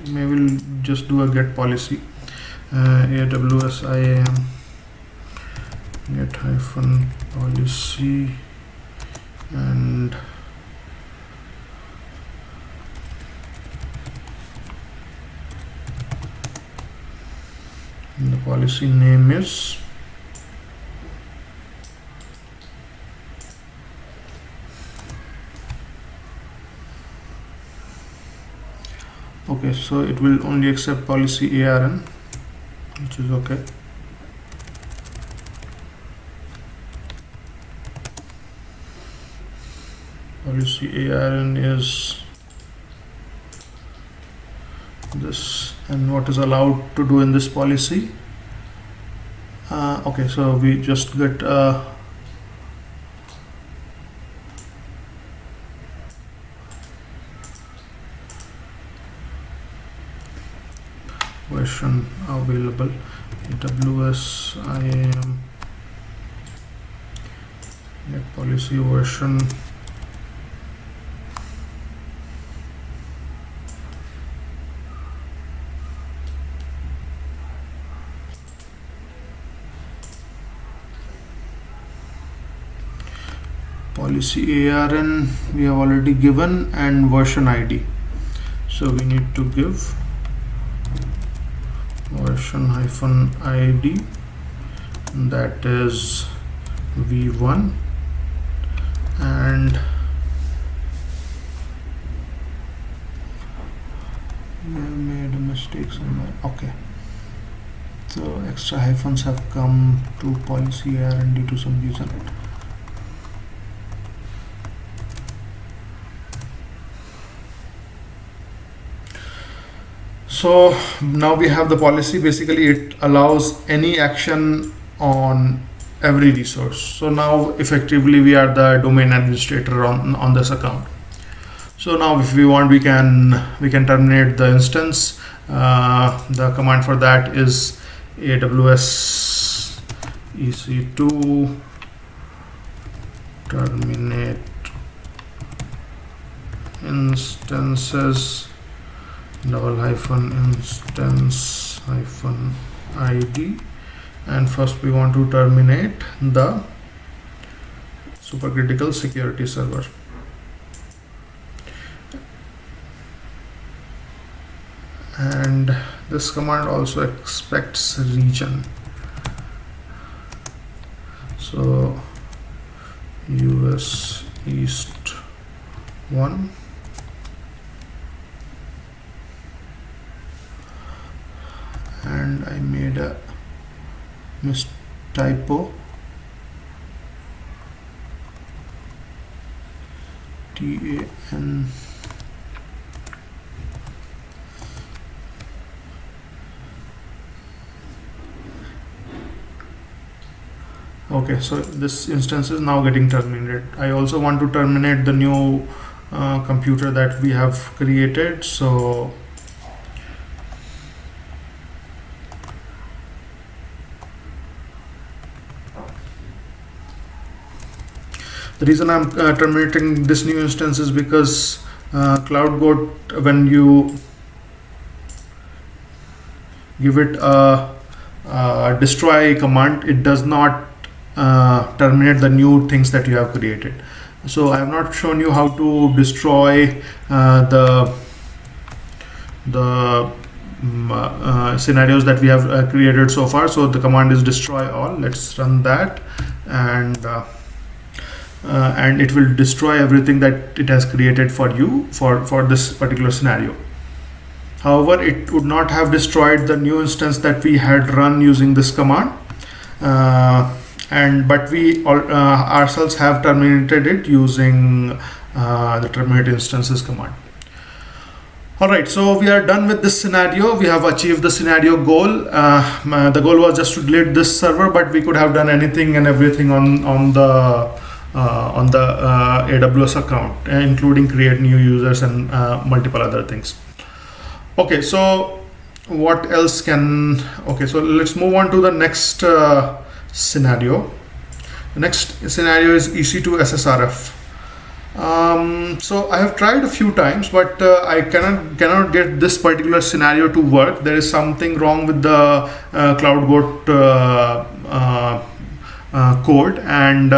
we'll just do a get policy. AWS IAM get hyphen policy, and the policy name is okay. So it will only accept policy ARN, which is okay. Policy ARN is this, and what is allowed to do in this policy. Okay, so we just get version available. AWS IAM get policy version policy ARN we have already given, and version ID. So we need to give version hyphen ID, that is v1, and we have made a mistake somewhere. Okay, so extra hyphens have come to policy ARN due to some reason. So now we have the policy. Basically it allows any action on every resource. So now effectively we are the domain administrator on this account. So now if we want, we can terminate the instance. The command for that is AWS EC2 terminate instances :instance ID, and first we want to terminate the supercritical security server. And this command also expects region. So US East 1, and I made a typo. TAN. Okay, so this instance is now getting terminated. I also want to terminate the new computer that we have created. So the reason I'm terminating this new instance is because cloudgoat, when you give it a destroy command, it does not terminate the new things that you have created. So I have not shown you how to destroy the scenarios that we have created so far. So the command is destroy all. Let's run that, and it will destroy everything that it has created for you for this particular scenario. However, it would not have destroyed the new instance that we had run using this command, but we ourselves have terminated it using the terminate instances command. Alright, so we are done with this scenario. We have achieved the scenario goal. The goal was just to delete this server, but we could have done anything and everything on the AWS account, including create new users and multiple other things. Okay, so what else can, okay, so let's move on to the next scenario. The next scenario is EC2 SSRF. So I have tried a few times, but I cannot get this particular scenario to work. There is something wrong with the cloudgoat code, and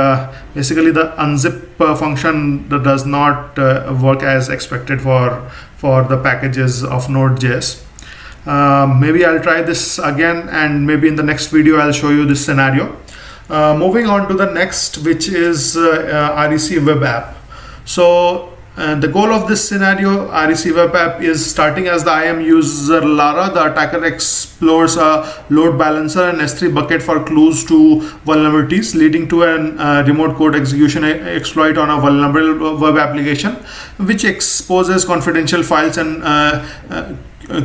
basically the unzip function does not work as expected for the packages of Node.js. Maybe I'll try this again, and maybe in the next video I'll show you this scenario. Moving on to the next, which is REC web app. So the goal of this scenario, REC web app, is starting as the IAM user Lara. The attacker explores a load balancer and S3 bucket for clues to vulnerabilities, leading to a remote code execution exploit on a vulnerable web application, which exposes confidential files and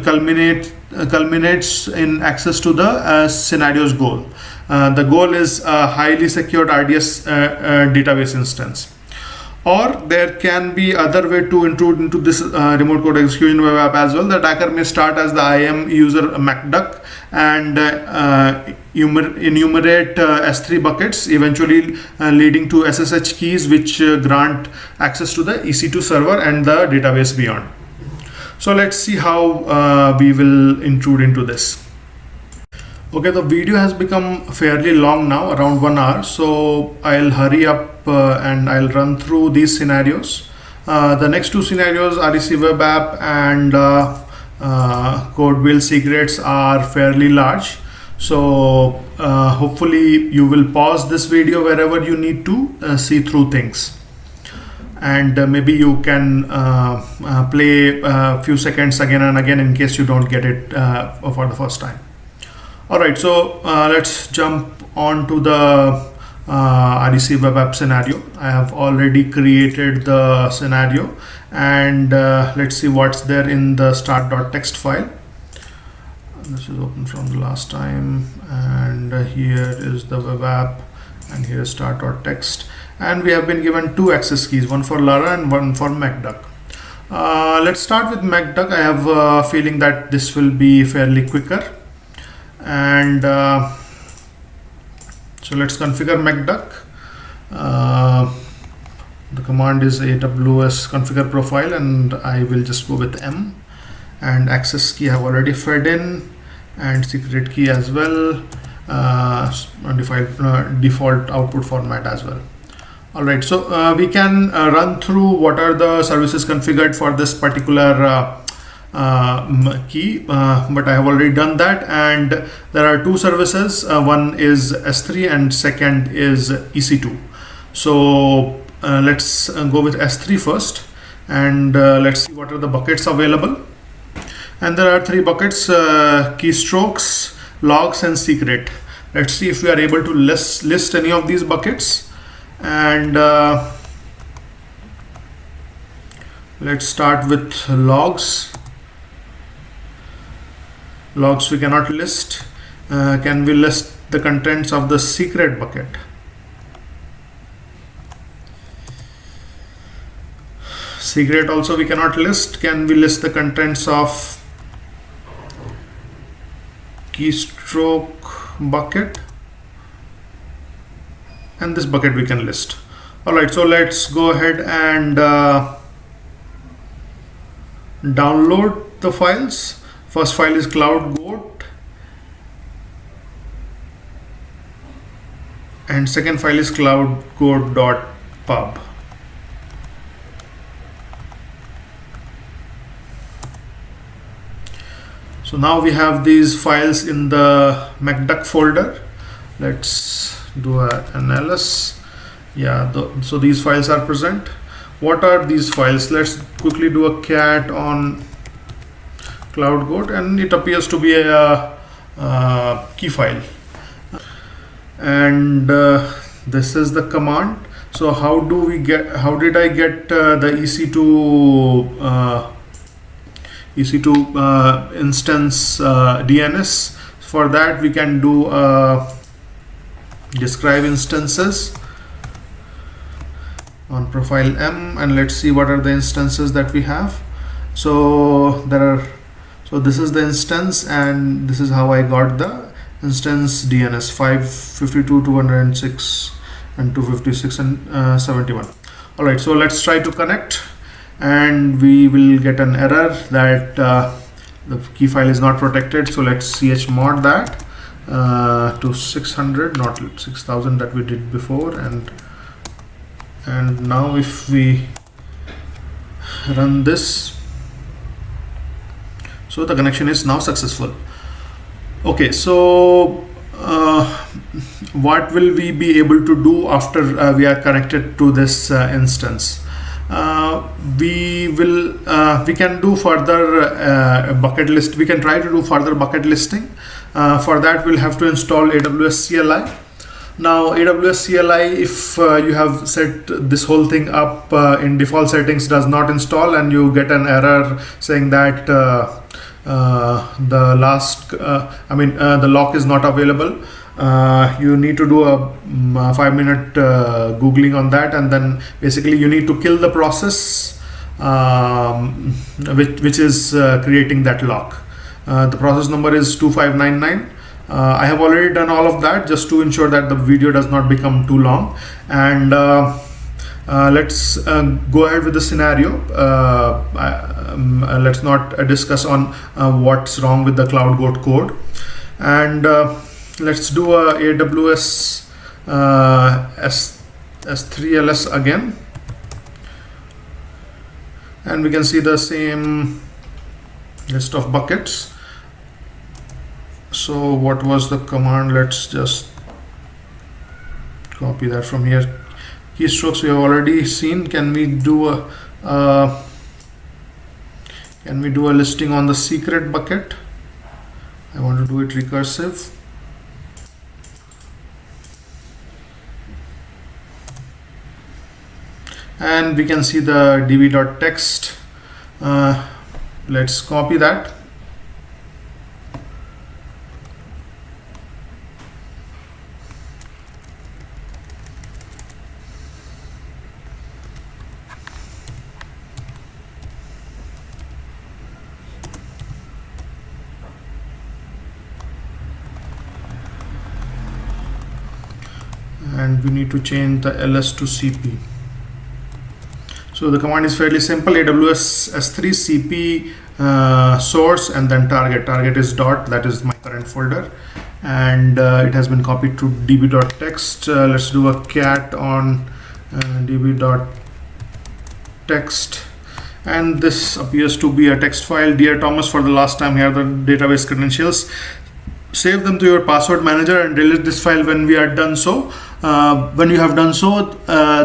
culminates in access to the scenario's goal. The goal is a highly secured RDS database instance. Or there can be other way to intrude into this remote code execution web app as well. The attacker may start as the IAM user MacDuck and enumerate S3 buckets, eventually leading to SSH keys, which grant access to the EC2 server and the database beyond. So let's see how we will intrude into this. Okay, the video has become fairly long now, around 1 hour, so I'll hurry up and I'll run through these scenarios. The next two scenarios, REC web app and codebuild secrets, are fairly large, so hopefully you will pause this video wherever you need to see through things, and maybe you can play a few seconds again and again in case you don't get it for the first time. Alright, so let's jump on to the REC web app scenario. I have already created the scenario, and let's see what's there in the start.txt file. This is open from the last time, and here is the web app, and here is start.txt, and we have been given two access keys, one for Lara and one for MacDuck. Let's start with MacDuck. I have a feeling that this will be fairly quicker. And so let's configure MacDuck. The command is AWS configure profile, and I will just go with M. And access key I have already fed in, and secret key as well, default output format as well. Alright, so we can run through what are the services configured for this particular key, but I have already done that, and there are two services. One is S3 and second is EC2. So let's go with S3 first, and let's see what are the buckets available. And there are three buckets: keystrokes, logs, and secret. Let's see if we are able to list any of these buckets. And let's start with logs. Logs we cannot list. Can we list the contents of the secret bucket? Secret also we cannot list. Can we list the contents of keystroke bucket? And this bucket we can list. Alright, so let's go ahead and download the files. First file is cloudgoat, and second file is cloudgoat.pub. So now we have these files in the macduck folder. Let's do an ls. Yeah, so these files are present. What are these files? Let's quickly do a cat on cloudgoat, and it appears to be a key file. And this is the command. So how did I get the EC2 instance DNS? For that we can do describe instances on profile M, and let's see what are the instances that we have. So this is the instance, and this is how I got the instance DNS: 552, 206, and 256, and 71. All right, so let's try to connect, and we will get an error that the key file is not protected. So let's chmod that to 600, not 6000 that we did before, and now if we run this, so the connection is now successful. Okay, so what will we be able to do after we are connected to this instance? We can do further bucket list. We can try to do further bucket listing. For that, we'll have to install AWS CLI. Now, AWS CLI, if you have set this whole thing up in default settings, does not install, and you get an error saying that the lock is not available. You need to do a 5-minute googling on that, and then basically you need to kill the process which is creating that lock. The process number is 2599. I have already done all of that just to ensure that the video does not become too long, and let's go ahead with the scenario. Let's not discuss on what's wrong with the cloudgoat code, and let's do a AWS S3ls again, and we can see the same list of buckets. So what was the command? Let's just copy that from here. Keystrokes we have already seen. Can we do a listing on the secret bucket? I want to do it recursive. And we can see the db.text. Let's copy that. And we need to change the ls to cp. So the command is fairly simple: AWS S3 cp source, and then target. Target is dot, that is my current folder, and it has been copied to db.text. Let's do a cat on db.text, and this appears to be a text file. Dear Thomas, for the last time, here are the database credentials. Save them to your password manager and delete this file when we are done. So When you have done so,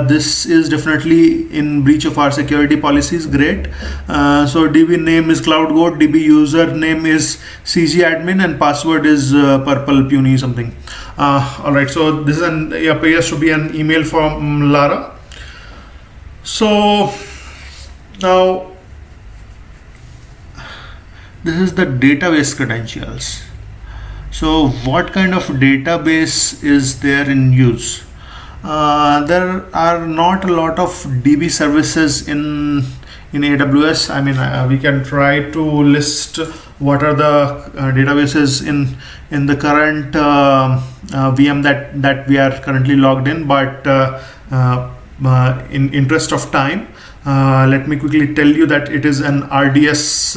this is definitely in breach of our security policies. Great. So DB name is cloudgoat, DB username is cgadmin, and password is purple puny something. All right. So this appears to be an email from Lara. So now this is the database credentials. So what kind of database is there in use? There are not a lot of DB services in AWS. I mean, we can try to list what are the databases in the current VM that we are currently logged in, but in interest of time, let me quickly tell you that it is an RDS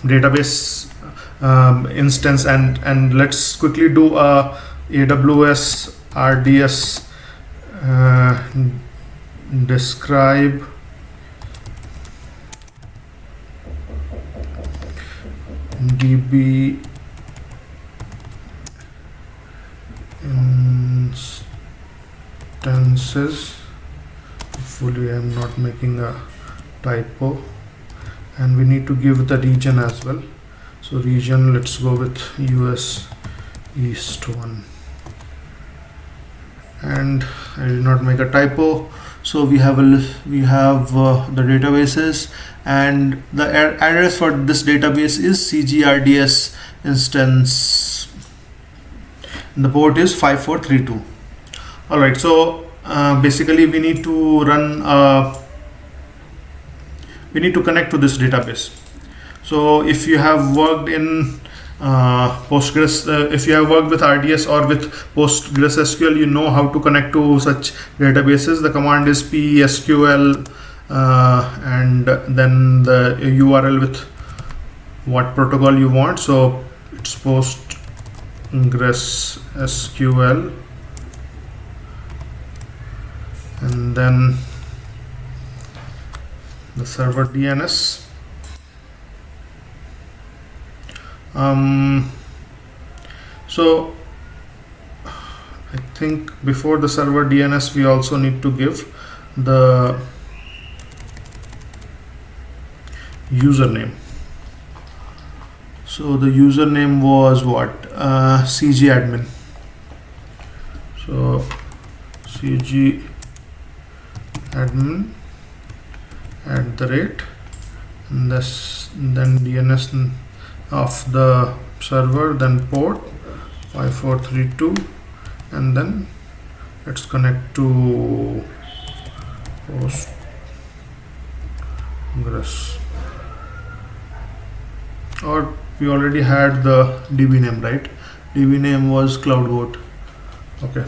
database instance, and let's quickly do a AWS RDS describe DB instances. Hopefully I'm not making a typo, and we need to give the region as well. So region, let's go with US East 1, and I did not make a typo. So we have the databases, and the address for this database is CGRDS instance, and the port is 5432. All right, so basically we need to connect to this database. So if you have worked in Postgres, if you have worked with RDS or with PostgreSQL, you know how to connect to such databases. The command is PSQL and then the URL with what protocol you want. So it's PostgreSQL, and then the server DNS. So I think before the server DNS we also need to give the username. So the username was what? cgadmin. So cgadmin @ and then DNS of the server, then port 5432, and then let's connect to Postgres. Or we already had the DB name, right? DB name was cloudgoat. Okay.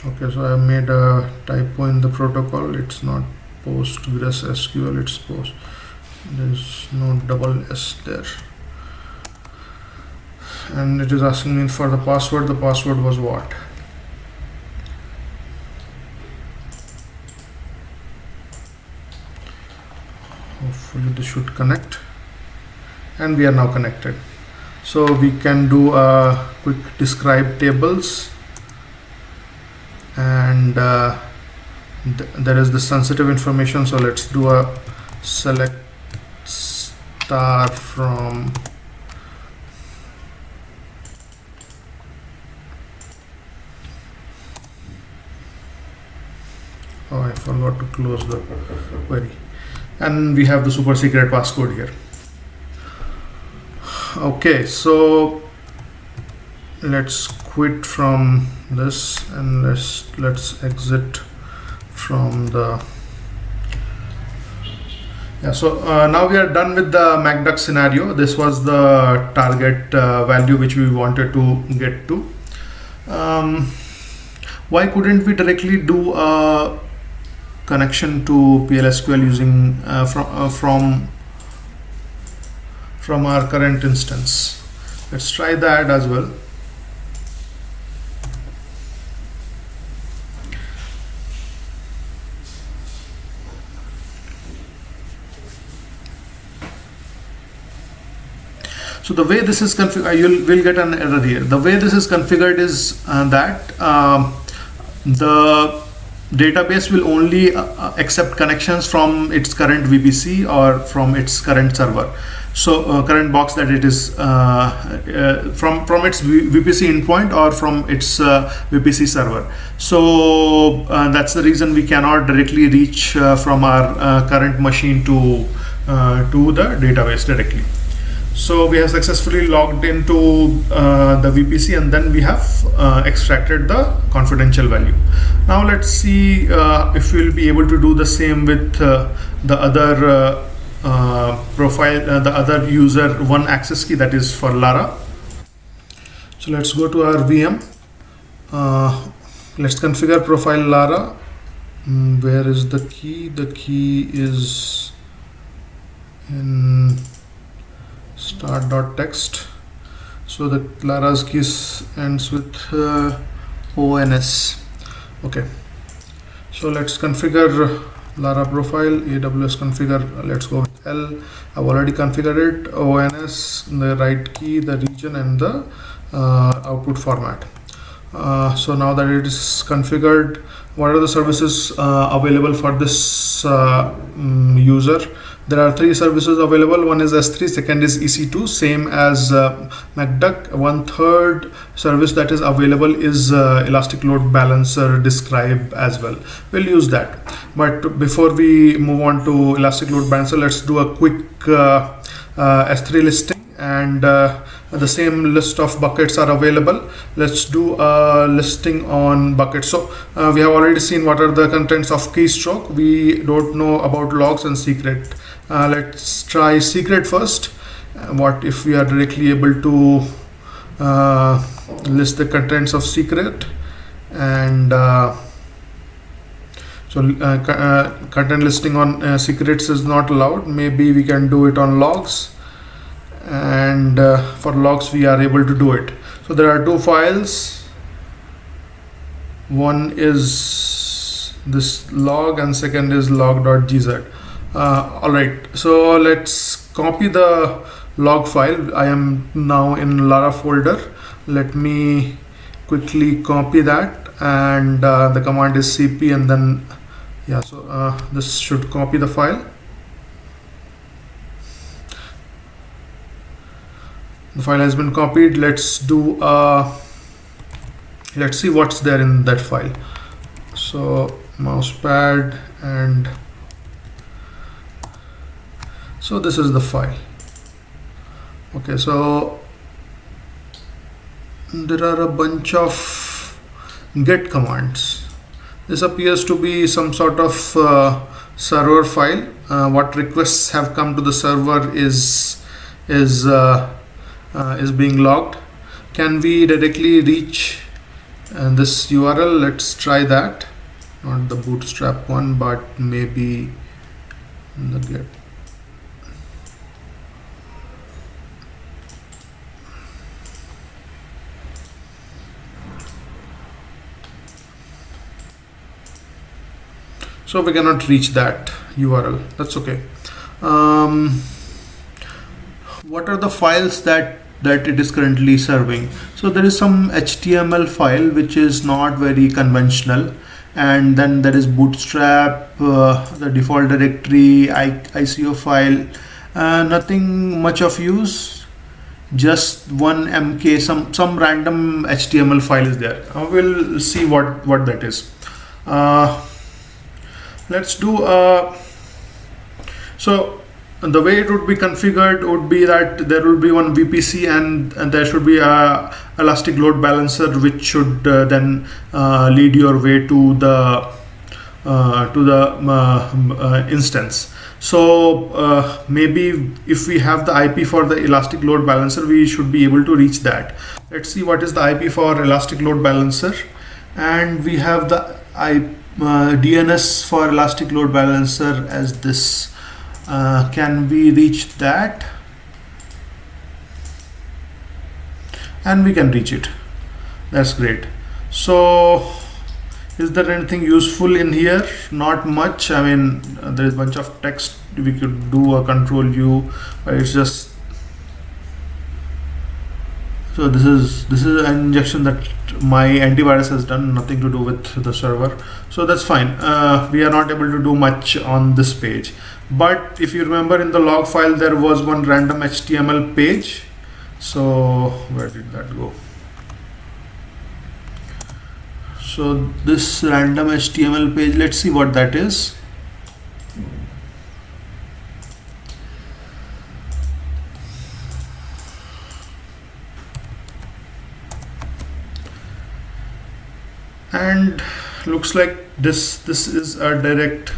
Okay, so I made a typo in the protocol. It's not PostgreSQL, it's there's no double S there. And it is asking me for the password. The password was what? Hopefully this should connect, and we are now connected. So we can do a quick describe tables, and there is the sensitive information. So let's do a select star from I forgot to close the query, and we have the super secret passcode here. Okay, so let's quit from this, and let's exit from the so now we are done with the MacDuck scenario. This was the target value which we wanted to get to. Why couldn't we directly do a connection to PLSQL using from our current instance? Let's try that as well. So the way this is configured, you will get an error here. The way this is configured is that the database will only accept connections from its current VPC or from its current server. So current box that it is from its VPC endpoint or from its VPC server. So that's the reason we cannot directly reach from our current machine to the database directly. So we have successfully logged into the VPC, and then we have extracted the confidential value. Now let's see if we'll be able to do the same with the other profile, the other user one access key, that is for Lara. So let's go to our VM. Let's configure profile Lara. Where is the key? The key is in start.text. So the Lara's key ends with ONS. Okay, so let's configure Lara profile, AWS configure, let's go with L. I've already configured it, ONS, the right key, the region, and the output format. So now that it is configured, what are the services available for this user? There are 3 services available. One is S3, second is EC2, same as MacDuck. 1/3 service that is available is Elastic Load Balancer describe as well. We'll use that. But before we move on to Elastic Load Balancer, let's do a quick S3 listing, and the same list of buckets are available. Let's do a listing on buckets. So we have already seen what are the contents of keystroke. We don't know about logs and secret. Let's try secret first. What if we are directly able to list the contents of secret, and content listing on secrets is not allowed. Maybe we can do it on logs, and for logs we are able to do it. So there are 2 files. One is this log and second is log.gz. Alright, so let's copy the log file. I am now in Lara folder. Let me quickly copy that, and the command is cp, and then this should copy the file. The file has been copied. Let's see what's there in that file. So mousepad, and so this is the file. Okay, so there are a bunch of get commands. This appears to be some sort of server file. What requests have come to the server is being logged. Can we directly reach this URL? Let's try that. Not the bootstrap one, but maybe the get. So we cannot reach that URL. That's okay. What are the files that it is currently serving? So there is some HTML file which is not very conventional, and then there is bootstrap, the default directory, ICO file, nothing much of use, just one MK, some random HTML file is there. We'll see what that is. Let's do so the way it would be configured would be that there will be one VPC, and there should be a Elastic Load Balancer which should then lead your way to the instance. So maybe if we have the IP for the Elastic Load Balancer, we should be able to reach that. Let's see what is the IP for Elastic Load Balancer, and we have the DNS for Elastic Load Balancer as this. Can we reach that? And we can reach it. That's great. So is there anything useful in here? Not much. I mean, there's a bunch of text. We could do a control U, but it's just So this is an injection that my antivirus has done, nothing to do with the server. So that's fine. We are not able to do much on this page. But if you remember, in the log file there was one random HTML page. So where did that go? So this random HTML page, let's see what that is. And looks like this is a direct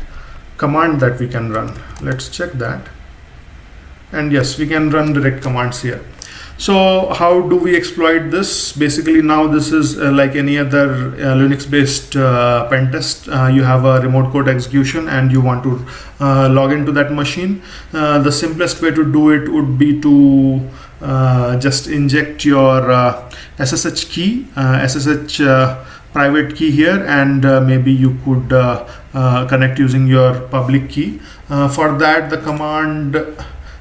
command that we can run. Let's check that. And yes, we can run direct commands here. So how do we exploit this? Basically, now this is like any other Linux based pen test. You have a remote code execution and you want to log into that machine. The simplest way to do it would be to just inject your SSH key, SSH private key here, and maybe you could connect using your public key. For that, the command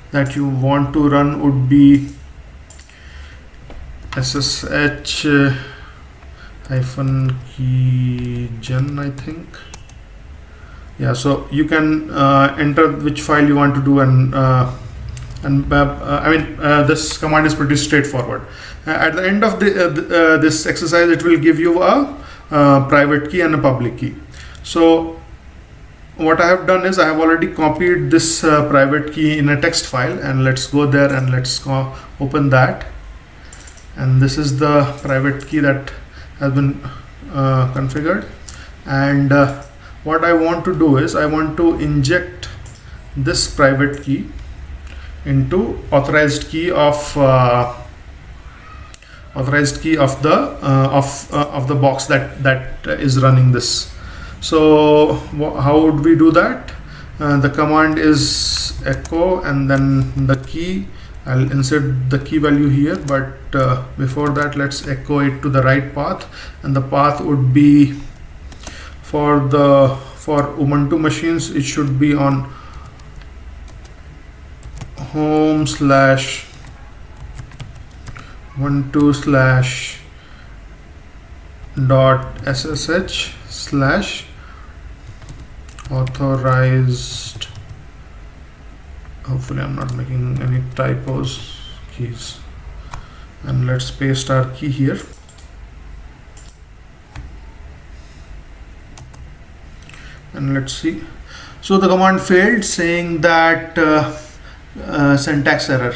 that you want to run would be SSH hyphen keygen, I think. Yeah, so you can enter which file you want to do, and this command is pretty straightforward. At the end of this exercise, it will give you a private key and a public key. So what I have done is I have already copied this private key in a text file, and let's go there and let's open that. And this is the private key that has been configured. And what I want to do is I want to inject this private key into authorized key of the box that is running this. So how would we do that? The command is echo and then the key. I'll insert the key value here, but before that, let's echo it to the right path, and the path would be for Ubuntu machines. It should be on home/ubuntu/.ssh/authorized. Hopefully I'm not making any typos keys, and let's paste our key here. And let's see. So the command failed, saying that syntax error,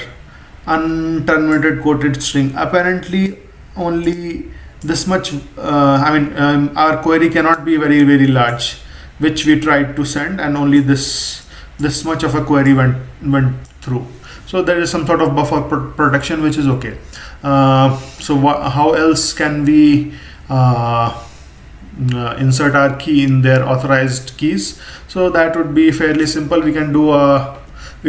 unterminated quoted string. Apparently only this much, our query cannot be very, very large, which we tried to send, and only this much of a query went through. So there is some sort of buffer protection, which is okay. So how else can we insert our key in their authorized keys? So that would be fairly simple. We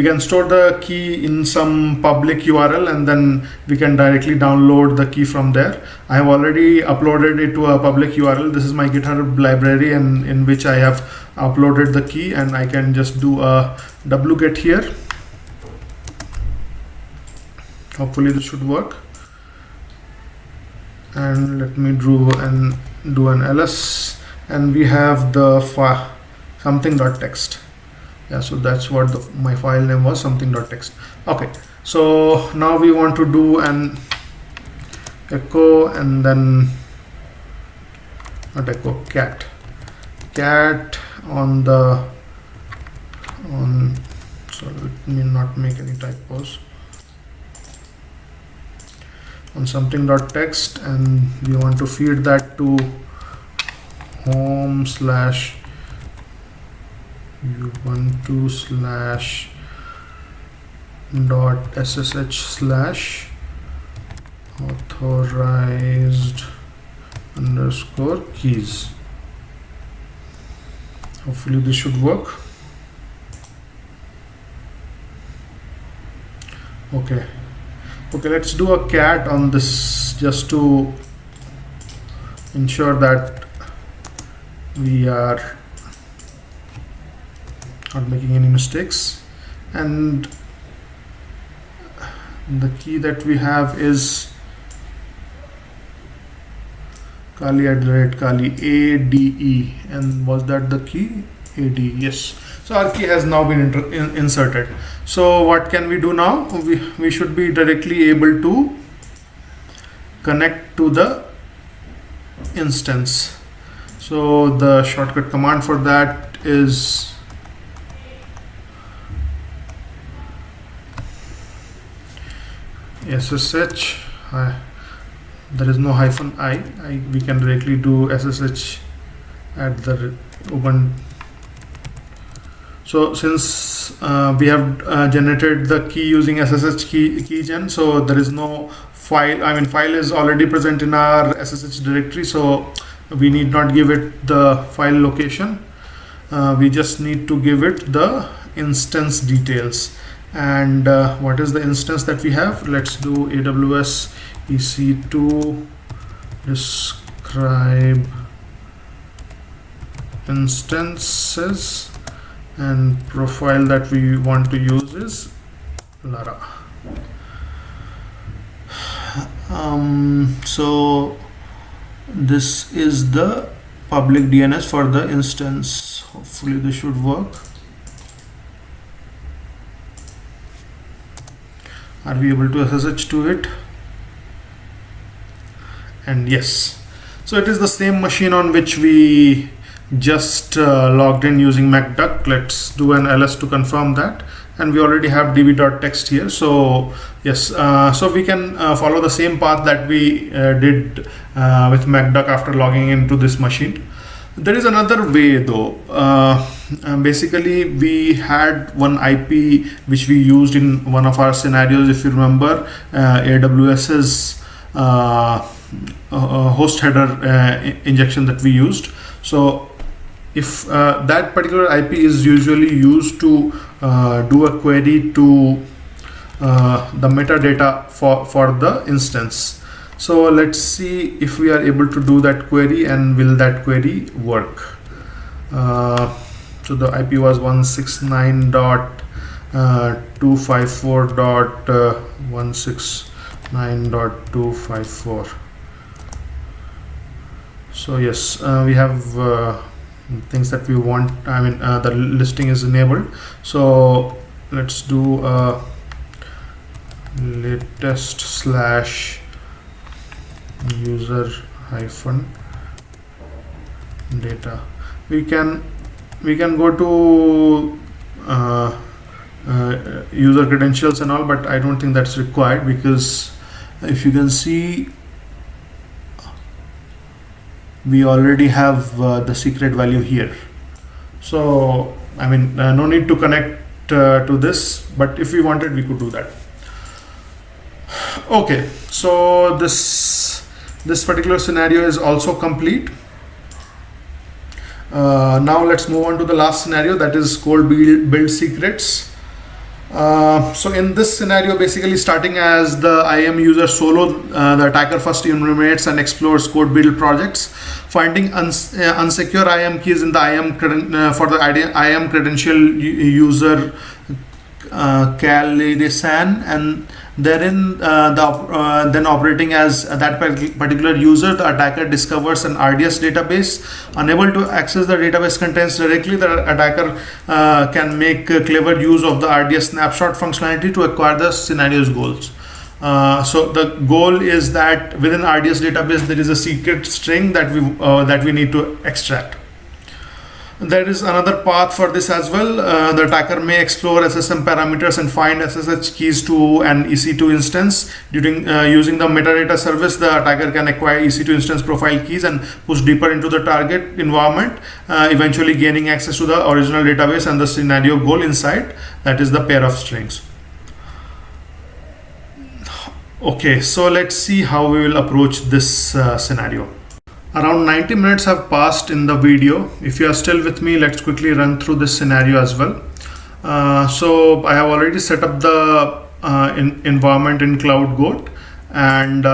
can store the key in some public URL, and then we can directly download the key from there. I have already uploaded it to a public URL. This is my GitHub library, and in which I have uploaded the key, and I can just do a wget here. Hopefully this should work. And let me do an ls, and we have the something.txt. Yeah, so that's what my file name was, something.txt. Okay, so now we want to do an echo, and then not echo, cat on sorry, let me not make any typos, on something.txt, and we want to feed that to ubuntu/.ssh/authorized_keys. Hopefully this should work. Okay, let's do a cat on this just to ensure that we are not making any mistakes. And the key that we have is Kali ADE, and was that the key? AD, yes. So our key has now been inserted. So what can we do now? We should be directly able to connect to the instance. So the shortcut command for that is SSH. There is no hyphen I. We can directly do SSH at the open. So since we have generated the key using SSH keygen, so there is no file. File is already present in our SSH directory, so we need not give it the file location. We just need to give it the instance details. And what is the instance that we have? Let's do AWS EC2 describe instances, and profile that we want to use is Lara. So this is the public DNS for the instance. Hopefully this should work. Are we able to SSH to it? And yes, so it is the same machine on which we just logged in using MacDuck. Let's do an ls to confirm that, and we already have db.txt here. So yes, so we can follow the same path that we did with MacDuck after logging into this machine. There is another way though. Basically we had one IP which we used in one of our scenarios. If you remember, AWS's host header injection that we used. So if that particular IP is usually used to do a query to the metadata for the instance. So let's see if we are able to do that query, and will that query work. So the IP was 169.254.169.254. So yes, we have things that we want. The listing is enabled. So let's do latest / user hyphen data. We can go to user credentials and all, but I don't think that's required, because if you can see, we already have the secret value here. So no need to connect to this, but if we wanted, we could do that. Okay, so this particular scenario is also complete. Now let's move on to the last scenario, that is code build secrets. So in this scenario, basically starting as the IAM user solo, the attacker first enumerates and explores code build projects, finding unsecure IAM keys in the IAM for the IAM credential user Kalidesan, and therein then operating as that particular user, the attacker discovers an RDS database. Unable to access the database contents directly, the attacker can make clever use of the RDS snapshot functionality to acquire the scenario's goals. So the goal is that within RDS database there is a secret string that we need to extract. There is another path for this as well. The attacker may explore SSM parameters and find SSH keys to an EC2 instance. During using the metadata service, the attacker can acquire EC2 instance profile keys and push deeper into the target environment, eventually gaining access to the original database and the scenario goal inside, that is the pair of strings. Okay, so let's see how we will approach this scenario. Around 90 minutes have passed in the video. If you are still with me, let's quickly run through this scenario as well. So I have already set up the environment in cloudgoat, and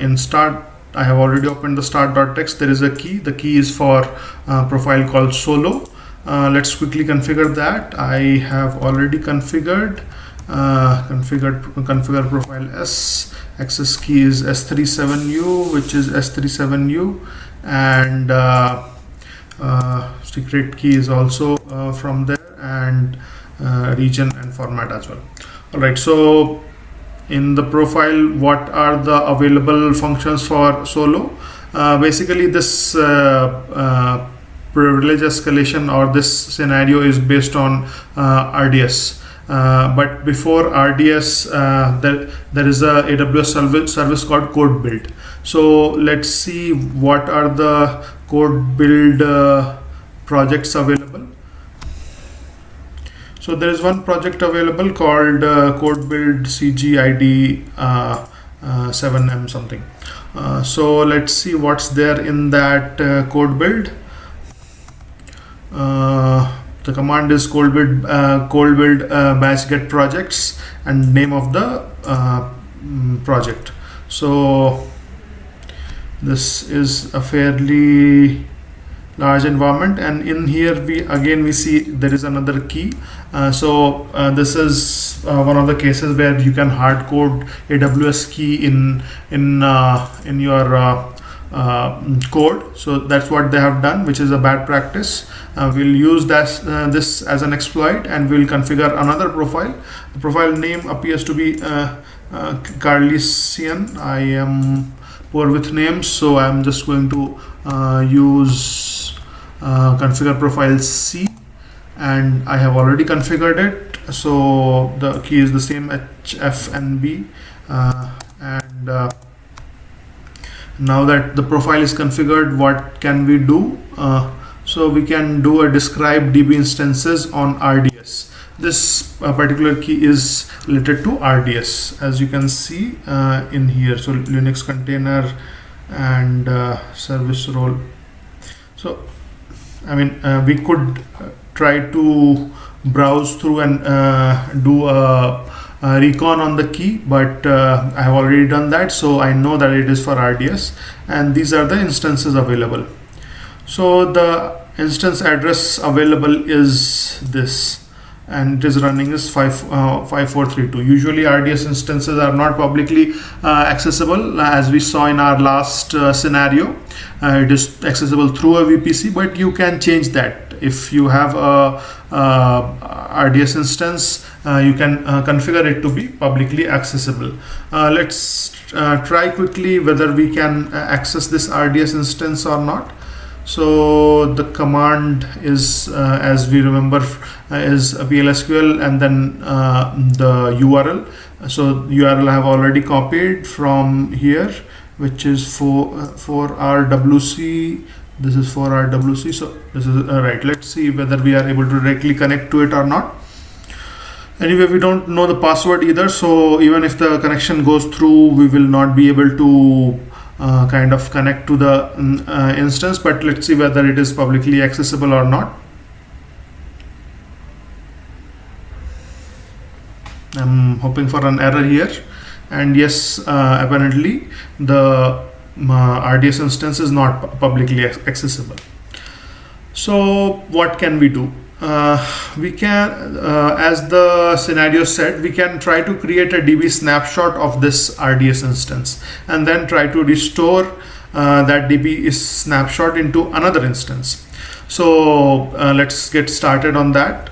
in start I have already opened the start.txt. There is a key. The key is for profile called solo. Let's quickly configure that. I have already configured, configure profile S, access key is S37U, which is S37U, and secret key is also from there, and region and format as well. All right, so in the profile, what are the available functions for Solo? Basically, this privilege escalation or this scenario is based on RDS. But before RDS, there is a AWS service called codebuild. So let's see what are the codebuild projects available. So there is one project available called codebuild CGID 7M something. So let's see what's there in that codebuild. The command is codebuild batch get projects and name of the project. So this is a fairly large environment, and in here we see there is another key. So this is one of the cases where you can hard code AWS key in your code. So that's what they have done, which is a bad practice. We'll use this as an exploit, and we'll configure another profile. The profile name appears to be Carlesian. I am poor with names, so I'm just going to use configure profile C, and I have already configured it. So the key is the same, HFNB, and now that the profile is configured, what can we do? So we can do a describe DB instances on RDS. This particular key is related to RDS, as you can see in here. So Linux container and service role. So I mean, we could try to browse through and do a recon on the key, but I have already done that, so I know that it is for RDS, and these are the instances available. So the instance address available is this, and it is running is 5432. Usually RDS instances are not publicly accessible, as we saw in our last scenario. It is accessible through a VPC, but you can change that. If you have a RDS instance, you can configure it to be publicly accessible. Let's try quickly whether we can access this RDS instance or not. So the command is, as we remember, is a PLSQL and then the URL. So URL I have already copied from here, which is for RWC. This is for RWC. So this is right. Let's see whether we are able to directly connect to it or not. Anyway, we don't know the password either, so even if the connection goes through, we will not be able to kind of connect to the instance. But let's see whether it is publicly accessible or not. I'm hoping for an error here, and yes, apparently the RDS instance is not publicly accessible. So what can we do? We can, as the scenario said, we can try to create a DB snapshot of this RDS instance and then try to restore that DB snapshot into another instance. So let's get started on that.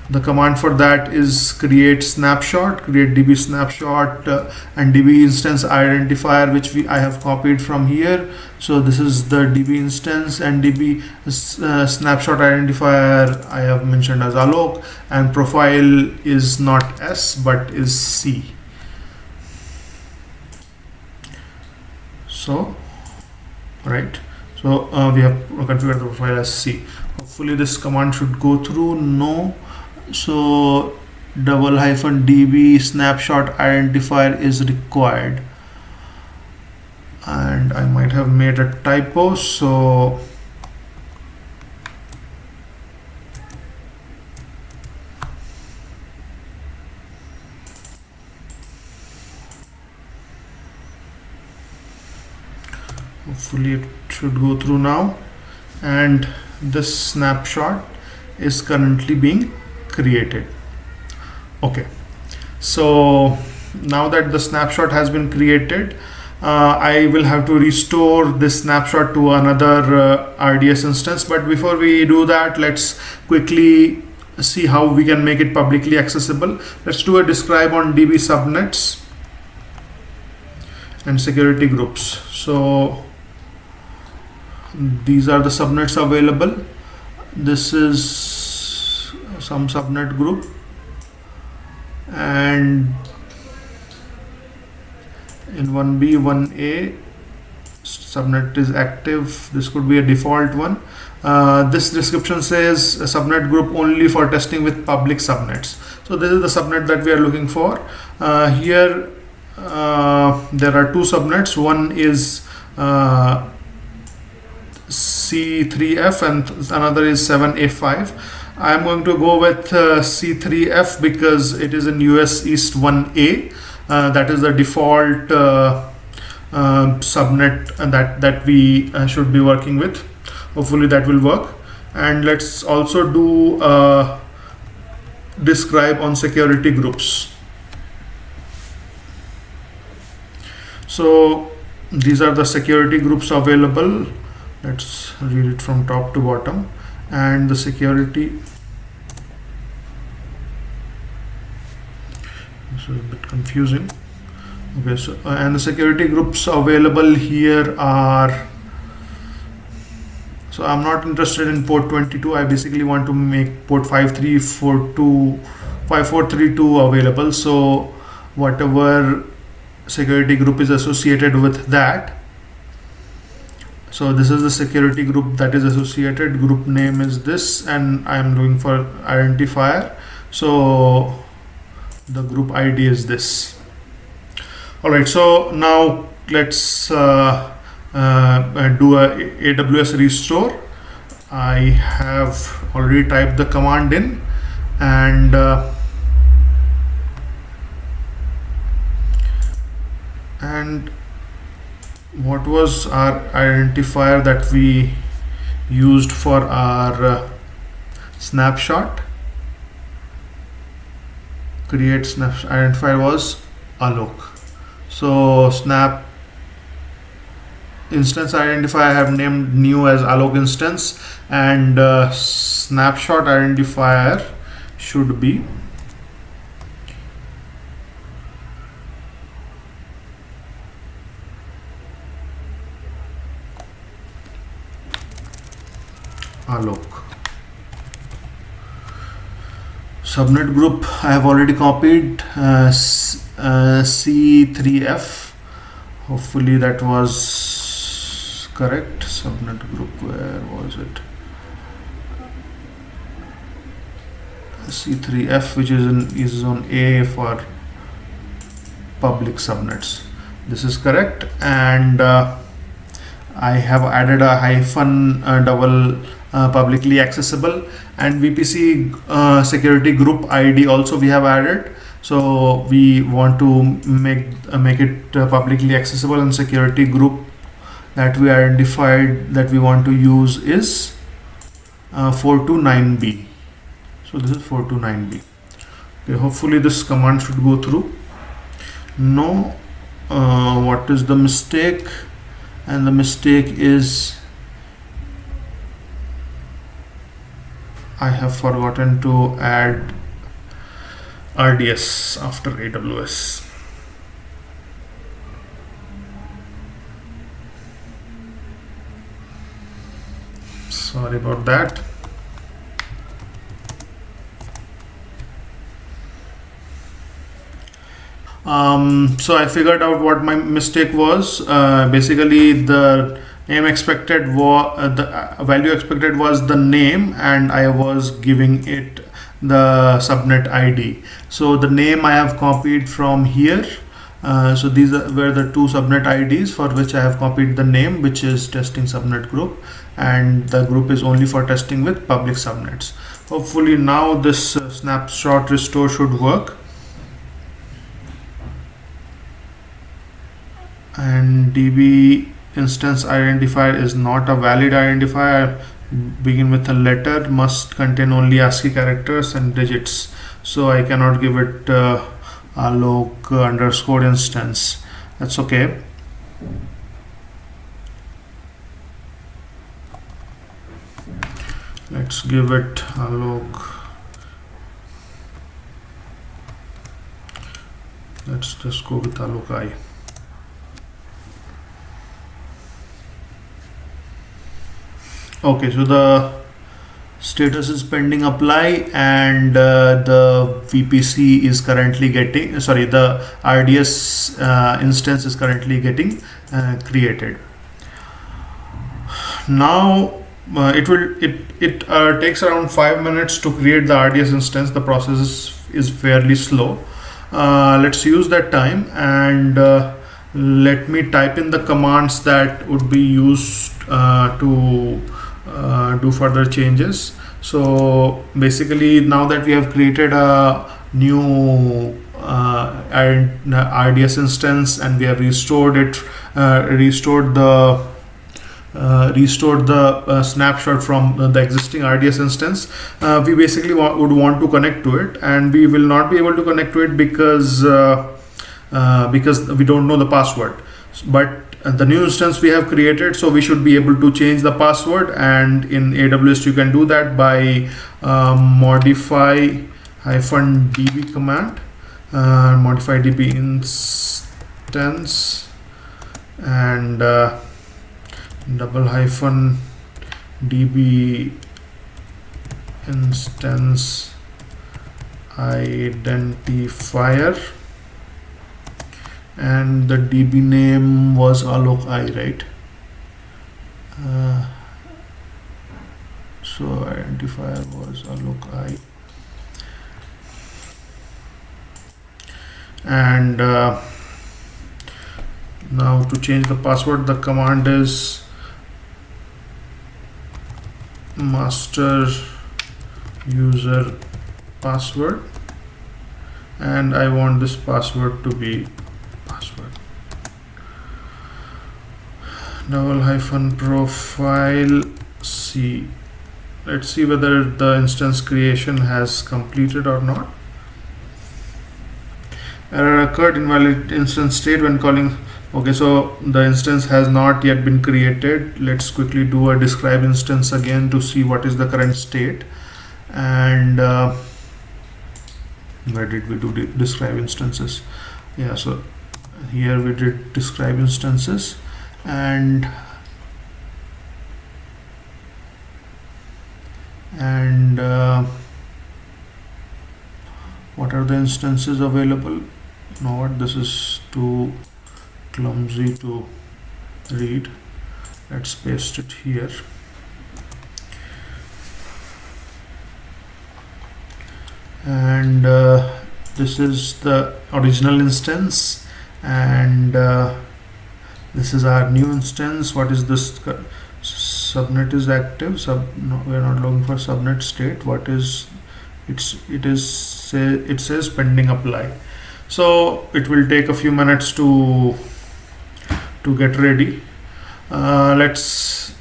The command for that is create snapshot, create DB snapshot and DB instance identifier, which I have copied from here. So this is the DB instance, and DB snapshot identifier I have mentioned as alloc, and profile is not S but is C. So right, so we have configured the profile as C. Hopefully this command should go through. No. So --DB snapshot identifier is required, and I might have made a typo, so hopefully it should go through now, and this snapshot is currently being created. Okay, so now that the snapshot has been created, I will have to restore this snapshot to another RDS instance. But before we do that, let's quickly see how we can make it publicly accessible. Let's do a describe on DB subnets and security groups. So these are the subnets available. This is some subnet group, and in 1B, 1A subnet is active. This could be a default one. This description says a subnet group only for testing with public subnets. So this is the subnet that we are looking for. Here there are two subnets. One is C3F and another is 7A5. I'm going to go with C3F because it is in US East 1A. That is the default subnet that we should be working with. Hopefully that will work. And let's also do describe on security groups. So these are the security groups available. Let's read it from top to bottom. And the security, this is a bit confusing. Okay, so and the security groups available here are, so I'm not interested in port 22. I basically want to make port 5432 available. So whatever security group is associated with that. So this is the security group that is associated. Group name is this, and I am looking for identifier. So the group ID is this. All right. So now let's do a AWS restore. I have already typed the command in, and what was our identifier that we used for our snapshot? Create snapshot identifier was alloc. So snap instance identifier I have named new as alloc instance, and snapshot identifier should be alloc. Subnet group I have already copied, C3F. Hopefully that was correct. Subnet group, where was it? C3F, which is on A for public subnets. This is correct, and I have added a hyphen double publicly accessible, and VPC security group ID also we have added. So we want to make it publicly accessible, and security group that we identified that we want to use is 429B. So this is 429B. Okay, hopefully this command should go through. No, what is the mistake? And the mistake is I have forgotten to add RDS after AWS. Sorry about that. So I figured out what my mistake was. Basically the name expected was the value expected was the name, and I was giving it the subnet ID. So the name I have copied from here. So these were the two subnet IDs for which I have copied the name, which is testing subnet group, and the group is only for testing with public subnets. Hopefully now this snapshot restore should work. And DB instance identifier is not a valid identifier. Begin with a letter, must contain only ASCII characters and digits. so I cannot give it alloc underscore instance. That's okay. Let's give it alloc. Let's just go with alloc I. Okay, so the status is pending apply, and the VPC is currently getting, the RDS instance is currently getting created. Now it takes around 5 minutes to create the RDS instance. The process is fairly slow. Let's use that time, and let me type in the commands that would be used to do further changes. So basically, now that we have created a new RDS instance and we have restored it, restored the snapshot from the existing RDS instance, we basically would want to connect to it, and we will not be able to connect to it because we don't know the password. But the new instance we have created, so we should be able to change the password, and in AWS you can do that by modify-db command, modify db instance, and $db instance identifier, and the DB name was alloc I, right? So identifier was alloc I, and now to change the password, the command is master user password, and I want this password to be password $profile C. Let's see whether the instance creation has completed or not. Error occurred, invalid instance state when calling. Okay, so the instance has not yet been created. Let's quickly do a describe instance again to see what is the current state. And where did we do describe instances? Yeah, so here we did describe instances, and what are the instances available? You know what, this is too clumsy to read. Let's paste it here. And this is the original instance, and this is our new instance. What is this? Subnet is active. No, we are not looking for subnet state. What is it says pending apply. So it will take a few minutes to get ready. Let's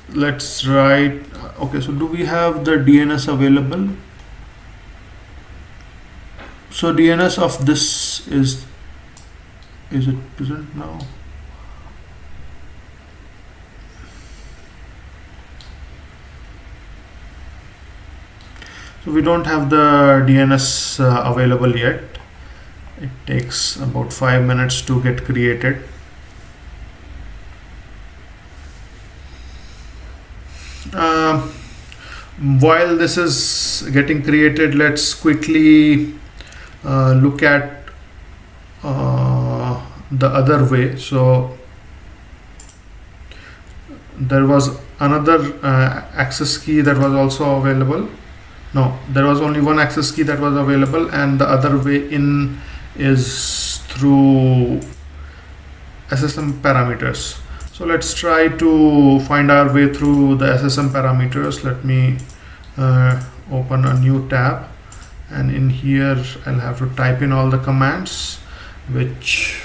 write. Okay, so do we have the DNS available? So DNS of this is it present now? So we don't have the DNS available yet. It takes about 5 minutes to get created. While this is getting created, let's quickly look at the other way. So there was another access key that was also available. No, there was only one access key that was available, and the other way in is through SSM parameters. So let's try to find our way through the SSM parameters. Let me open a new tab, and in here I'll have to type in all the commands, which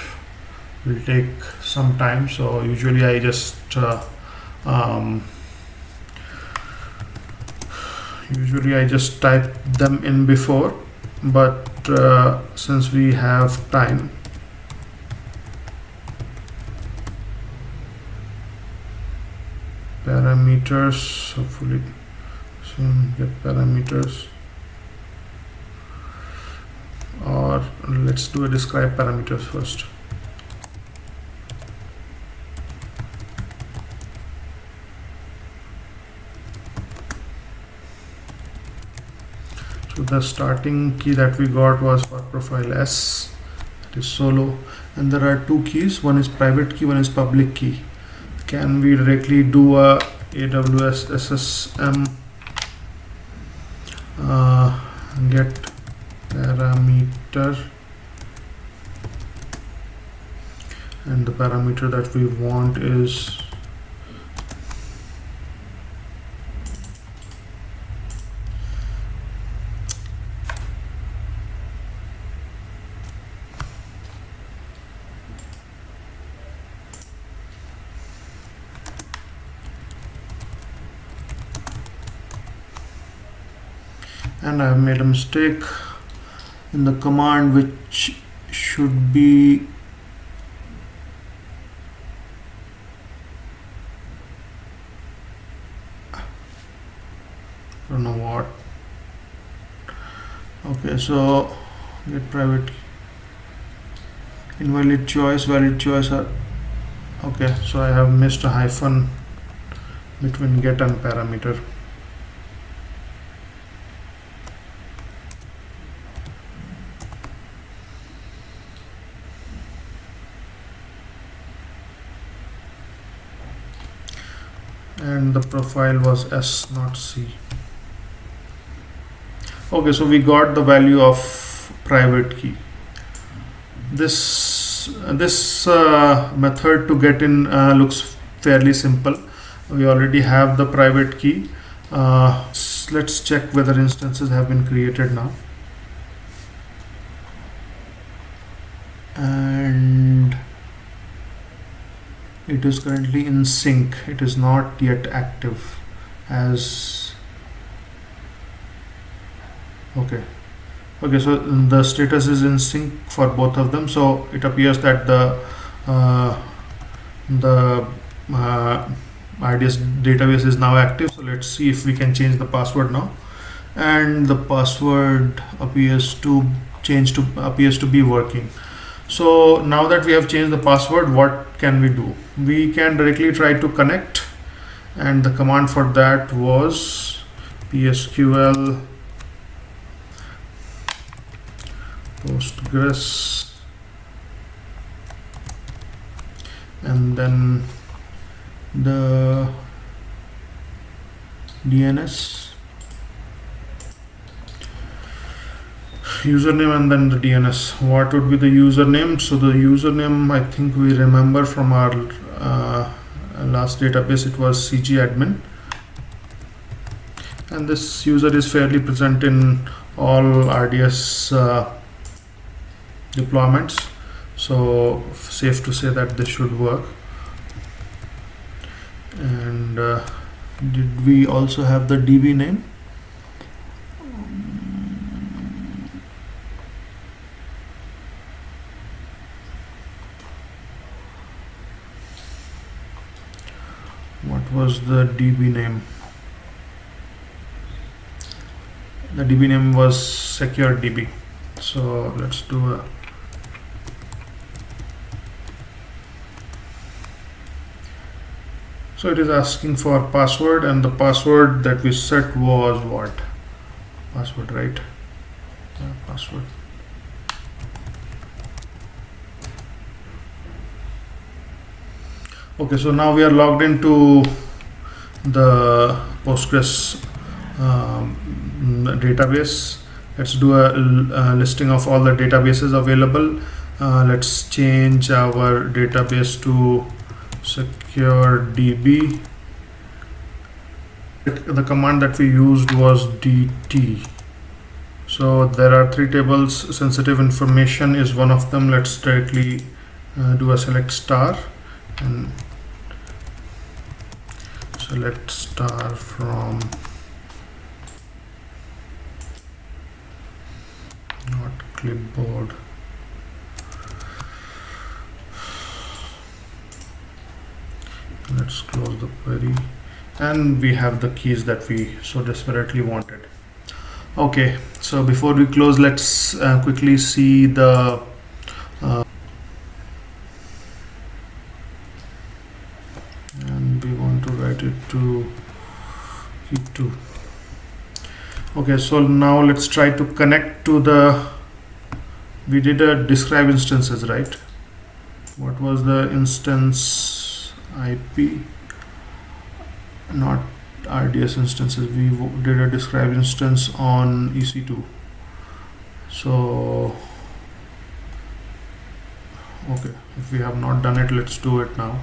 will take some time. So usually I just type them in before, but since we have time, parameters, hopefully soon get parameters, or let's do a describe parameters first. So the starting key that we got was for profile S, it is solo, and there are two keys, one is private key, one is public key. Can we directly do a AWS SSM get parameter, and the parameter that we want is and I have made a mistake in the command, which should be I don't know what. Okay, so get private invalid choice, valid choice are okay, so I have missed a hyphen between get and parameter. And the profile was S, not C. Okay, so we got the value of private key. This method to get in looks fairly simple. We already have the private key. Let's check whether instances have been created now. And it is currently in sync. It is not yet active as okay, so the status is in sync for both of them, so it appears that the RDS database is now active. So let's see if we can change the password now, and the password appears to be working. So now that we have changed the password, what can we do? We can directly try to connect, and the command for that was psql postgres and then the DNS username and then the DNS. What would be the username? So the username, I think we remember from our last database, it was cgadmin, and this user is fairly present in all RDS deployments, so safe to say that this should work. And did we also have the DB name? What was the DB name? The DB name was secure DB. So let's do a so it is asking for password, and the password that we set was what? Password, right? Yeah, password. Okay, so now we are logged into the Postgres database. Let's do a listing of all the databases available. Let's change our database to secure DB. The command that we used was DT. So there are three tables. Sensitive information is one of them. Let's directly do a select star and select star from not clipboard. Let's close the query, and we have the keys that we so desperately wanted. Okay, so before we close, let's quickly see the and we want to write it to key2. Okay, so now let's try to connect to the, we did a describe instances, right? What was the instance IP? Not RDS instances, we did a describe instance on EC2. So okay, if we have not done it, let's do it now.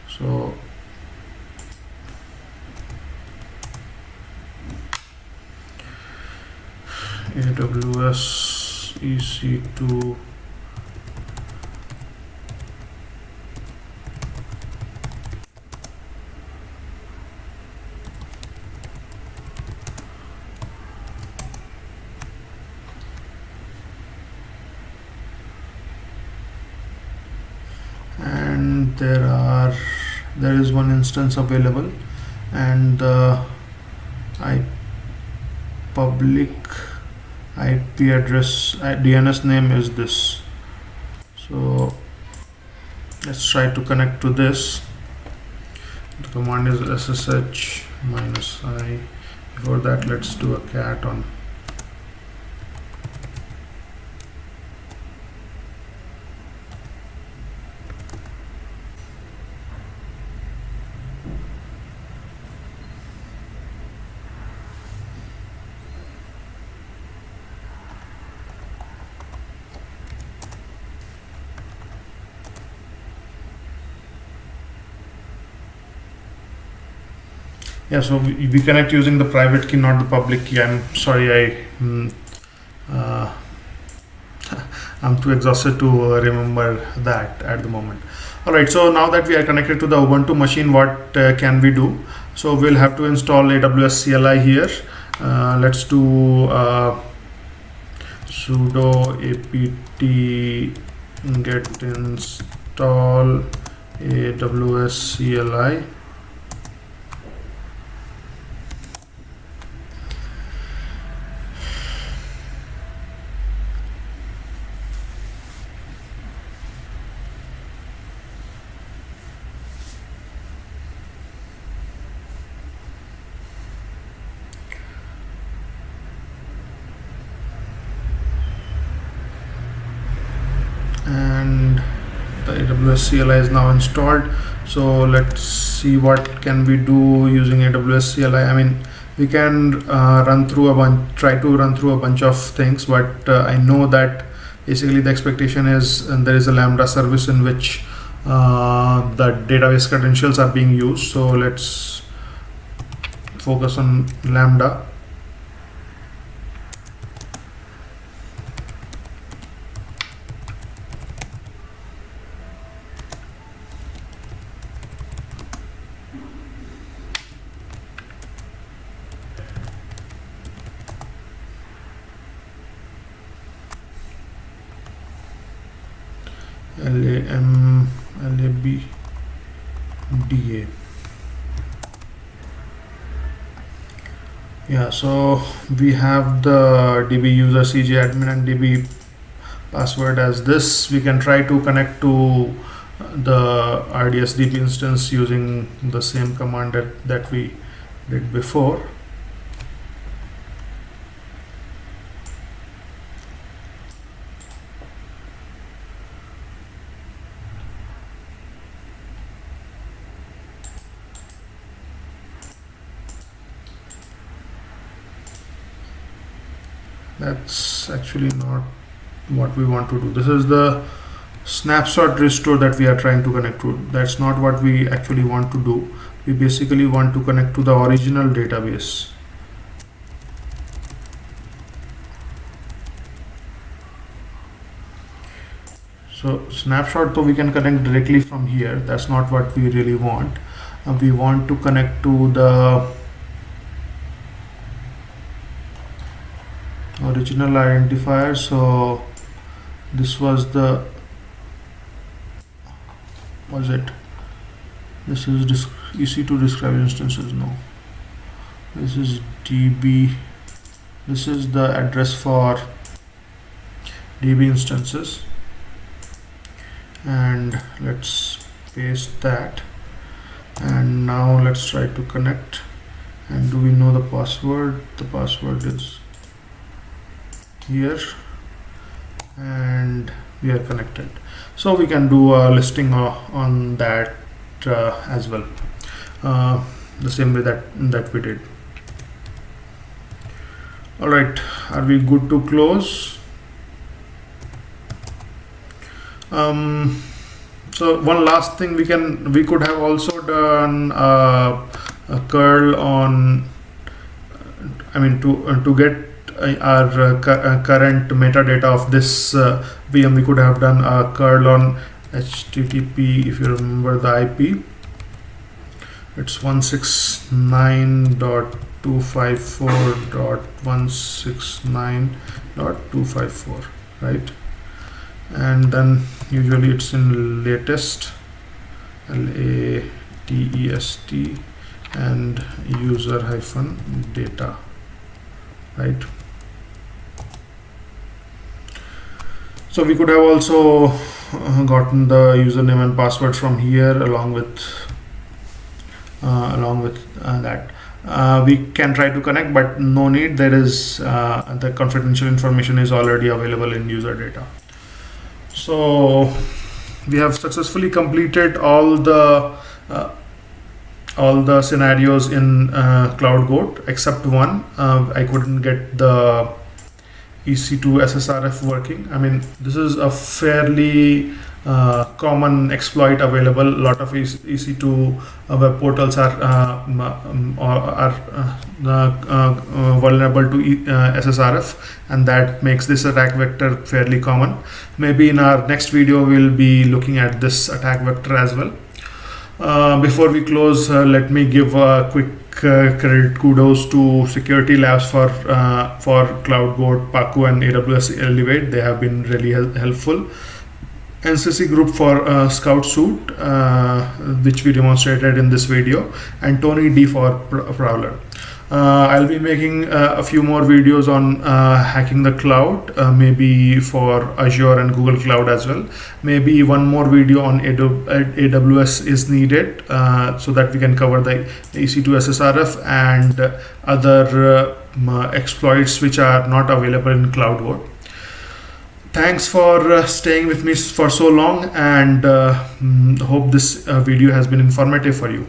So AWS EC2 and there is one instance available, and the public IP address DNS name is this. So let's try to connect to this. The command is ssh -i. Before that, let's do a cat on yeah, so we connect using the private key, not the public key. I'm sorry, I'm too exhausted to remember that at the moment. Alright, so now that we are connected to the Ubuntu machine, what can we do? So we'll have to install AWS CLI here. Let's do sudo apt get install AWS CLI. And the AWS CLI is now installed. So let's see what can we do using AWS CLI. I mean, we can try to run through a bunch of things, but I know that basically the expectation is, and there is a Lambda service in which the database credentials are being used. So let's focus on Lambda. LABDA. Yeah, so we have the DB user CG admin and DB password as this. We can try to connect to the RDS DB instance using the same command that we did before. That's actually not what we want to do. This is the snapshot restore that we are trying to connect to. That's not what we actually want to do. We basically want to connect to the original database. So snapshot, so we can connect directly from here. That's not what we really want. We want to connect to the original identifier. So this was the, was it, this is EC2 describe instances, no, this is DB, this is the address for DB instances, and let's paste that. And now let's try to connect. And do we know the password? The password is here, and we are connected. So we can do a listing on that as well, the same way that we did. All right, are we good to close? So one last thing, we could have also done a curl on, I mean, to get our current metadata of this VM. We could have done a curl on HTTP. If you remember the IP, it's 169.254.169.254, right? And then usually it's in latest, LATEST, and user hyphen data, right? So we could have also gotten the username and password from here along with that. We can try to connect, but no need. There is the confidential information is already available in user data. So we have successfully completed all the scenarios in cloudgoat except one. I couldn't get the EC2 SSRF working. I mean, this is a fairly common exploit available. A lot of EC2 web portals are vulnerable to SSRF, and that makes this attack vector fairly common. Maybe in our next video we'll be looking at this attack vector as well. Before we close, let me give a quick credit kudos to security labs for cloudgoat, Paku, and AWS Elevate. They have been really helpful. NCC group for Scout Suit, which we demonstrated in this video, and Tony D for Prowler. I'll be making a few more videos on hacking the cloud, maybe for Azure and Google Cloud as well. Maybe one more video on AWS is needed, so that we can cover the EC2 SSRF and other exploits which are not available in cloudgoat. Thanks for staying with me for so long, and hope this video has been informative for you.